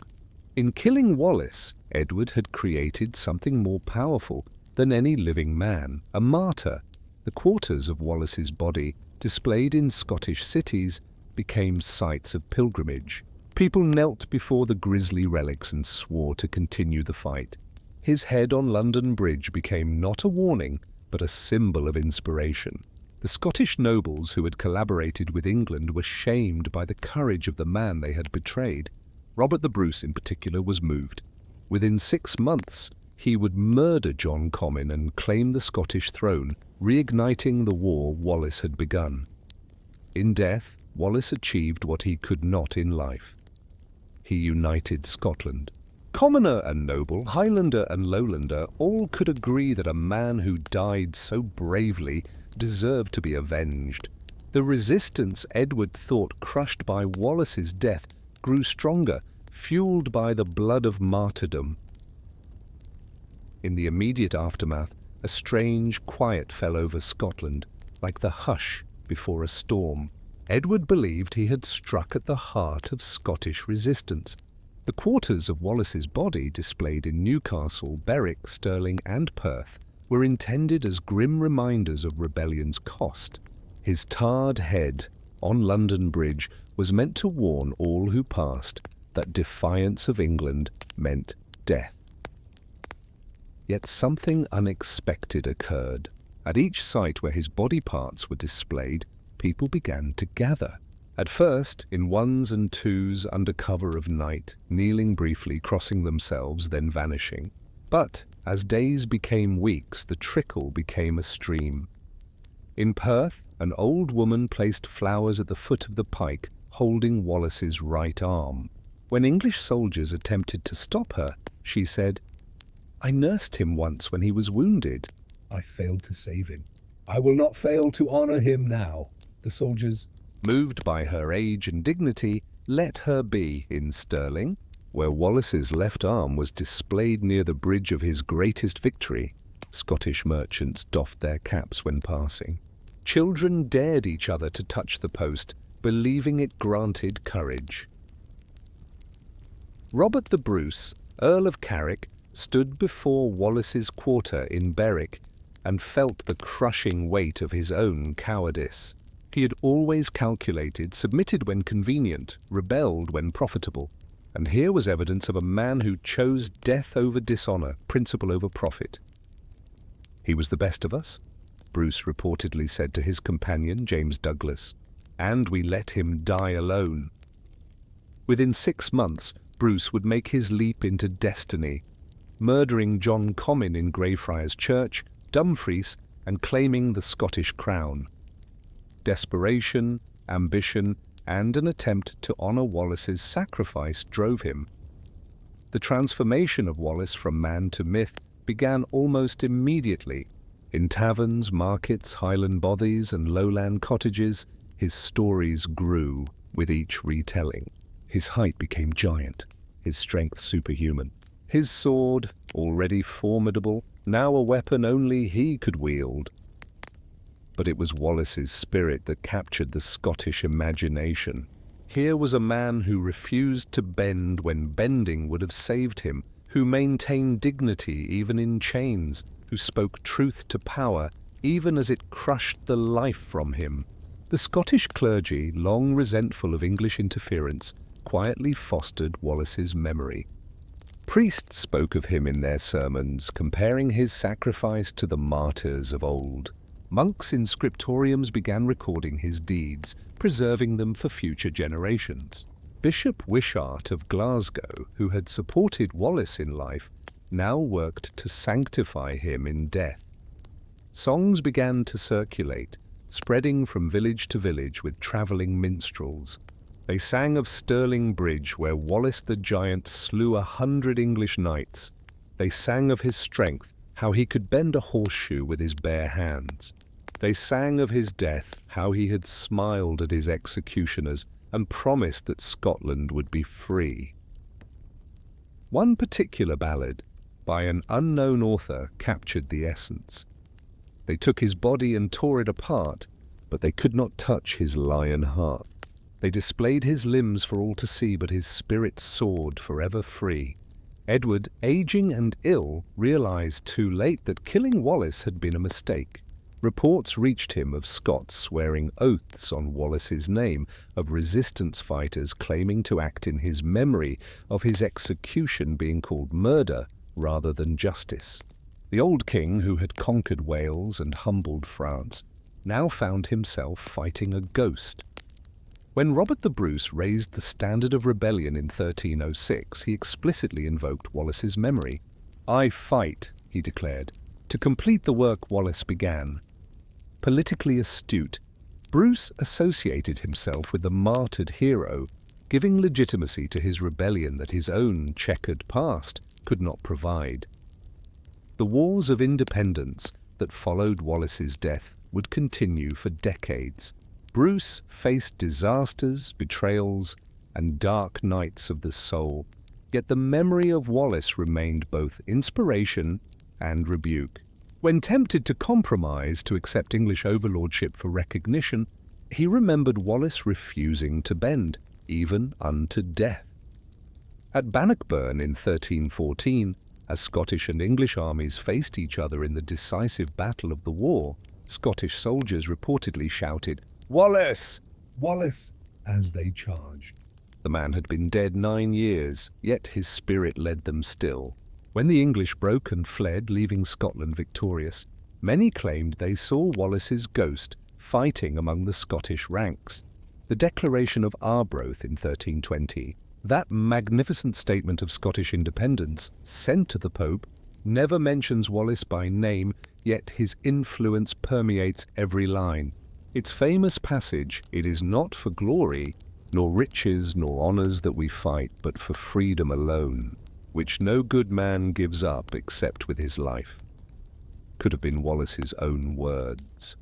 In killing Wallace, Edward had created something more powerful than any living man, a martyr. The quarters of Wallace's body, displayed in Scottish cities, became sites of pilgrimage. People knelt before the grisly relics and swore to continue the fight. His head on London Bridge became not a warning, but a symbol of inspiration. The Scottish nobles who had collaborated with England were shamed by the courage of the man they had betrayed. Robert the Bruce, in particular, was moved. Within 6 months, he would murder John Comyn and claim the Scottish throne, reigniting the war Wallace had begun. In death, Wallace achieved what he could not in life. He united Scotland. Commoner and noble, Highlander and Lowlander, all could agree that a man who died so bravely deserved to be avenged. The resistance Edward thought crushed by Wallace's death grew stronger, fueled by the blood of martyrdom. In the immediate aftermath, a strange quiet fell over Scotland, like the hush before a storm. Edward believed he had struck at the heart of Scottish resistance. The quarters of Wallace's body, displayed in Newcastle, Berwick, Stirling and Perth, were intended as grim reminders of rebellion's cost. His tarred head on London Bridge was meant to warn all who passed that defiance of England meant death. Yet something unexpected occurred. At each site where his body parts were displayed, people began to gather. At first, in ones and twos under cover of night, kneeling briefly, crossing themselves, then vanishing. But as days became weeks, the trickle became a stream. In Perth, an old woman placed flowers at the foot of the pike, holding Wallace's right arm. When English soldiers attempted to stop her, she said, "I nursed him once when he was wounded. I failed to save him. I will not fail to honor him now." The soldiers, moved by her age and dignity, let her be. In Stirling, where Wallace's left arm was displayed near the bridge of his greatest victory, Scottish merchants doffed their caps when passing. Children dared each other to touch the post, believing it granted courage. Robert the Bruce, Earl of Carrick, stood before Wallace's quarter in Berwick and felt the crushing weight of his own cowardice. He had always calculated, submitted when convenient, rebelled when profitable. And here was evidence of a man who chose death over dishonor, principle over profit. "He was the best of us," Bruce reportedly said to his companion, James Douglas, "and we let him die alone." Within 6 months, Bruce would make his leap into destiny, murdering John Comyn in Greyfriars Church, Dumfries, and claiming the Scottish crown. Desperation, ambition, and an attempt to honor Wallace's sacrifice drove him. The transformation of Wallace from man to myth began almost immediately. In taverns, markets, highland bothies, and lowland cottages, his stories grew with each retelling. His height became giant, his strength superhuman. His sword, already formidable, now a weapon only he could wield. But it was Wallace's spirit that captured the Scottish imagination. Here was a man who refused to bend when bending would have saved him, who maintained dignity even in chains, who spoke truth to power even as it crushed the life from him. The Scottish clergy, long resentful of English interference, quietly fostered Wallace's memory. Priests spoke of him in their sermons, comparing his sacrifice to the martyrs of old. Monks in scriptoriums began recording his deeds, preserving them for future generations. Bishop Wishart of Glasgow, who had supported Wallace in life, now worked to sanctify him in death. Songs began to circulate, spreading from village to village with travelling minstrels. They sang of Stirling Bridge, where Wallace the giant slew 100 English knights. They sang of his strength, how he could bend a horseshoe with his bare hands. They sang of his death, how he had smiled at his executioners and promised that Scotland would be free. One particular ballad, by an unknown author, captured the essence. They took his body and tore it apart, but they could not touch his lion heart. They displayed his limbs for all to see, but his spirit soared forever free. Edward, aging and ill, realized too late that killing Wallace had been a mistake. Reports reached him of Scots swearing oaths on Wallace's name, of resistance fighters claiming to act in his memory, of his execution being called murder rather than justice. The old king, who had conquered Wales and humbled France, now found himself fighting a ghost. When Robert the Bruce raised the standard of rebellion in 1306, he explicitly invoked Wallace's memory. "I fight," he declared, "to complete the work Wallace began." Politically astute, Bruce associated himself with the martyred hero, giving legitimacy to his rebellion that his own checkered past could not provide. The wars of independence that followed Wallace's death would continue for decades. Bruce faced disasters, betrayals, and dark nights of the soul, yet the memory of Wallace remained both inspiration and rebuke. When tempted to compromise to accept English overlordship for recognition, he remembered Wallace refusing to bend, even unto death. At Bannockburn in 1314, as Scottish and English armies faced each other in the decisive battle of the war, Scottish soldiers reportedly shouted, "Wallace! Wallace!" as they charged. The man had been dead 9 years, yet his spirit led them still. When the English broke and fled, leaving Scotland victorious, many claimed they saw Wallace's ghost fighting among the Scottish ranks. The Declaration of Arbroath in 1320, that magnificent statement of Scottish independence sent to the Pope, never mentions Wallace by name, yet his influence permeates every line. Its famous passage, "It is not for glory, nor riches, nor honours that we fight, but for freedom alone, which no good man gives up except with his life," could have been Wallace's own words.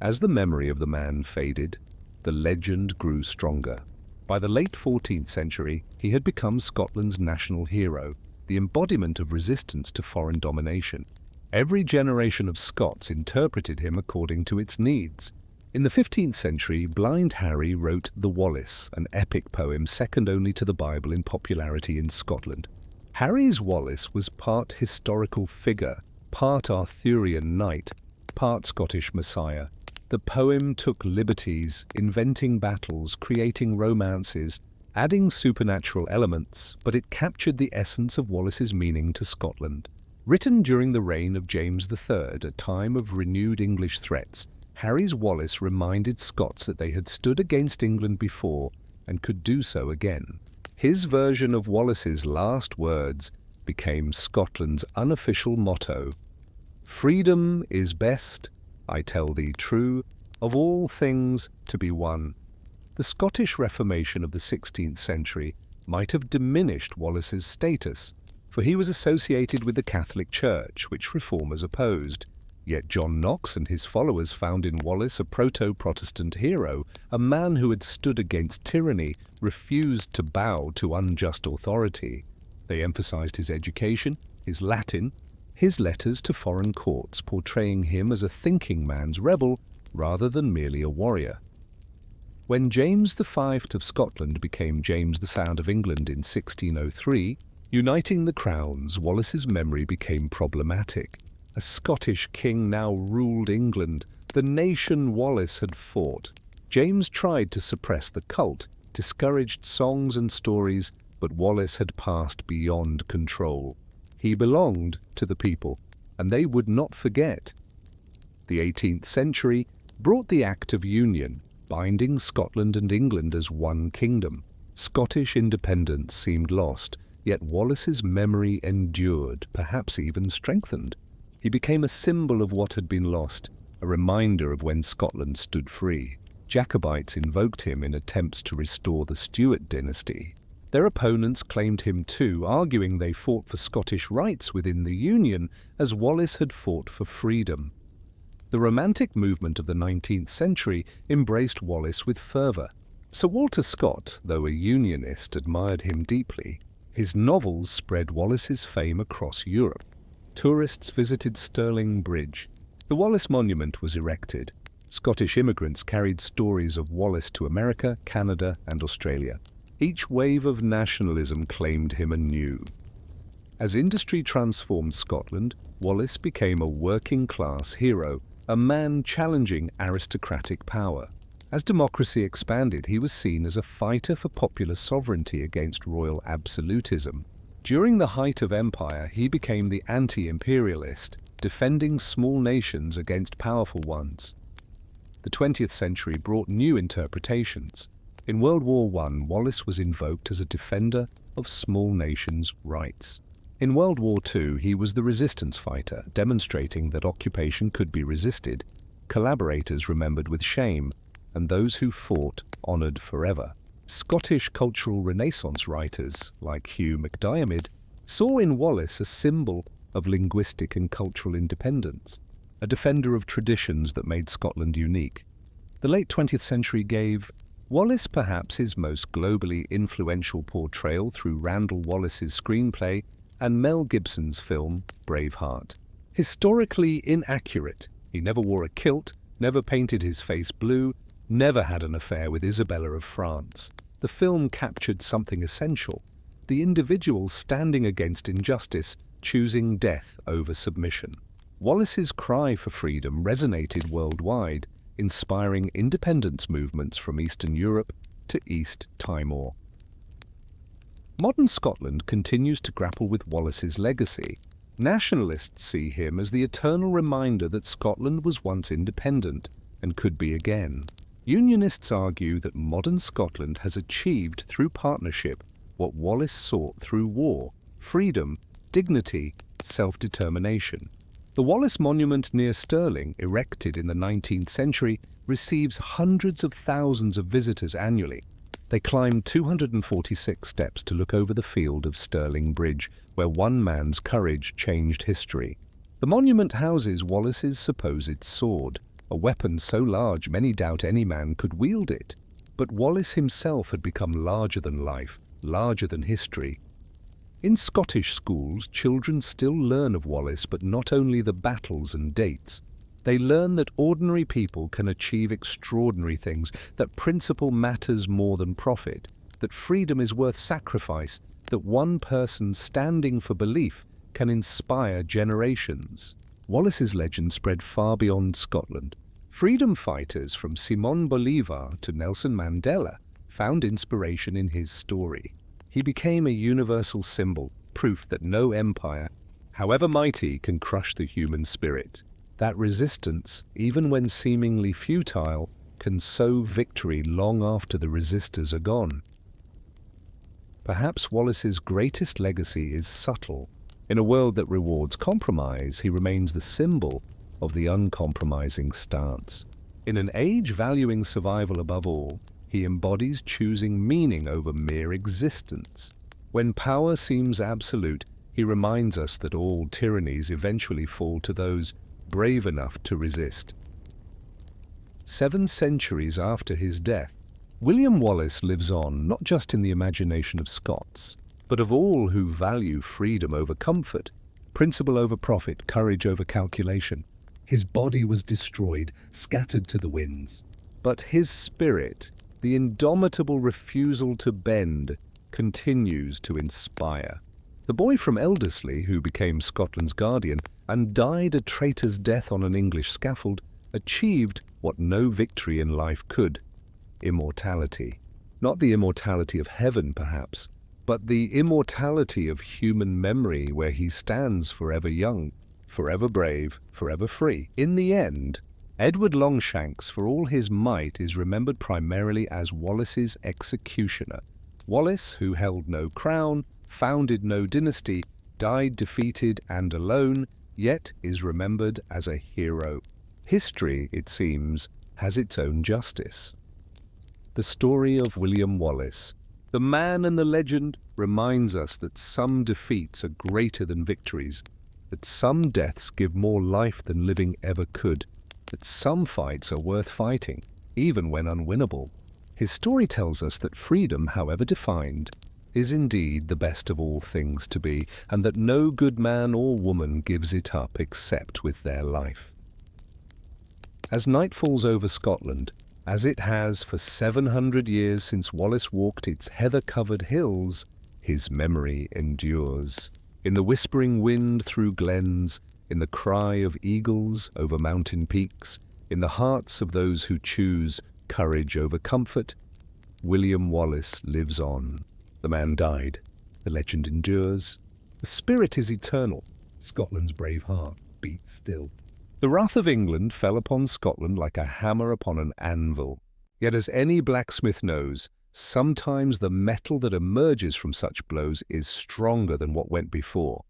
As the memory of the man faded, the legend grew stronger. By the late 14th century, he had become Scotland's national hero, the embodiment of resistance to foreign domination. Every generation of Scots interpreted him according to its needs. In the 15th century, Blind Harry wrote The Wallace, an epic poem second only to the Bible in popularity in Scotland. Harry's Wallace was part historical figure, part Arthurian knight, part Scottish messiah. The poem took liberties, inventing battles, creating romances, adding supernatural elements, but it captured the essence of Wallace's meaning to Scotland. Written during the reign of James III, a time of renewed English threats, Harry's Wallace reminded Scots that they had stood against England before and could do so again. His version of Wallace's last words became Scotland's unofficial motto: "Freedom is best, I tell thee true, of all things to be won." The Scottish Reformation of the 16th century might have diminished Wallace's status, for he was associated with the Catholic Church, which reformers opposed. Yet John Knox and his followers found in Wallace a proto-Protestant hero, a man who had stood against tyranny, refused to bow to unjust authority. They emphasized his education, his Latin, his letters to foreign courts, portraying him as a thinking man's rebel rather than merely a warrior. When James V of Scotland became James the Sound of England in 1603, uniting the crowns, Wallace's memory became problematic. A Scottish king now ruled England, the nation Wallace had fought. James tried to suppress the cult, discouraged songs and stories, but Wallace had passed beyond control. He belonged to the people, and they would not forget. The 18th century brought the Act of Union, binding Scotland and England as one kingdom. Scottish independence seemed lost, yet Wallace's memory endured, perhaps even strengthened. He became a symbol of what had been lost, a reminder of when Scotland stood free. Jacobites invoked him in attempts to restore the Stuart dynasty. Their opponents claimed him too, arguing they fought for Scottish rights within the Union as Wallace had fought for freedom. The Romantic movement of the 19th century embraced Wallace with fervour. Sir Walter Scott, though a Unionist, admired him deeply. His novels spread Wallace's fame across Europe. Tourists visited Stirling Bridge. The Wallace Monument was erected. Scottish immigrants carried stories of Wallace to America, Canada, and Australia. Each wave of nationalism claimed him anew. As industry transformed Scotland, Wallace became a working-class hero, a man challenging aristocratic power. As democracy expanded, he was seen as a fighter for popular sovereignty against royal absolutism. During the height of empire, he became the anti-imperialist, defending small nations against powerful ones. The 20th century brought new interpretations. In World War I, Wallace was invoked as a defender of small nations' rights. In World War II, he was the resistance fighter, demonstrating that occupation could be resisted, collaborators remembered with shame, and those who fought honoured forever. Scottish cultural Renaissance writers, like Hugh MacDiarmid, saw in Wallace a symbol of linguistic and cultural independence, a defender of traditions that made Scotland unique. The late 20th century gave Wallace perhaps his most globally influential portrayal through Randall Wallace's screenplay and Mel Gibson's film Braveheart. Historically inaccurate, he never wore a kilt, never painted his face blue, never had an affair with Isabella of France. The film captured something essential: the individual standing against injustice, choosing death over submission. Wallace's cry for freedom resonated worldwide, inspiring independence movements from Eastern Europe to East Timor. Modern Scotland continues to grapple with Wallace's legacy. Nationalists see him as the eternal reminder that Scotland was once independent and could be again. Unionists argue that modern Scotland has achieved through partnership what Wallace sought through war: freedom, dignity, self-determination. The Wallace Monument near Stirling, erected in the 19th century, receives hundreds of thousands of visitors annually. They climb 246 steps to look over the field of Stirling Bridge, where one man's courage changed history. The monument houses Wallace's supposed sword, a weapon so large many doubt any man could wield it. But Wallace himself had become larger than life, larger than history. In Scottish schools, children still learn of Wallace, but not only the battles and dates. They learn that ordinary people can achieve extraordinary things, that principle matters more than profit, that freedom is worth sacrifice, that one person standing for belief can inspire generations. Wallace's legend spread far beyond Scotland. Freedom fighters from Simon Bolivar to Nelson Mandela found inspiration in his story. He became a universal symbol, proof that no empire, however mighty, can crush the human spirit. That resistance, even when seemingly futile, can sow victory long after the resistors are gone. Perhaps Wallace's greatest legacy is subtle. In a world that rewards compromise, he remains the symbol of the uncompromising stance. In an age valuing survival above all, he embodies choosing meaning over mere existence. When power seems absolute, he reminds us that all tyrannies eventually fall to those brave enough to resist. 7 centuries after his death, William Wallace lives on not just in the imagination of Scots, but of all who value freedom over comfort, principle over profit, courage over calculation. His body was destroyed, scattered to the winds. But his spirit, the indomitable refusal to bend, continues to inspire. The boy from Elderslie, who became Scotland's guardian and died a traitor's death on an English scaffold, achieved what no victory in life could: immortality. Not the immortality of heaven, perhaps, but the immortality of human memory, where he stands forever young, forever brave, forever free. In the end, Edward Longshanks, for all his might, is remembered primarily as Wallace's executioner. Wallace, who held no crown, founded no dynasty, died defeated and alone, yet is remembered as a hero. History, it seems, has its own justice. The story of William Wallace, the man and the legend, reminds us that some defeats are greater than victories, that some deaths give more life than living ever could, that some fights are worth fighting, even when unwinnable. His story tells us that freedom, however defined, is indeed the best of all things to be, and that no good man or woman gives it up except with their life. As night falls over Scotland, as it has for 700 years since Wallace walked its heather-covered hills, his memory endures. In the whispering wind through glens, in the cry of eagles over mountain peaks, in the hearts of those who choose courage over comfort, William Wallace lives on. The man died. The legend endures. The spirit is eternal. Scotland's Braveheart beats still. The wrath of England fell upon Scotland like a hammer upon an anvil. Yet as any blacksmith knows, sometimes the metal that emerges from such blows is stronger than what went before.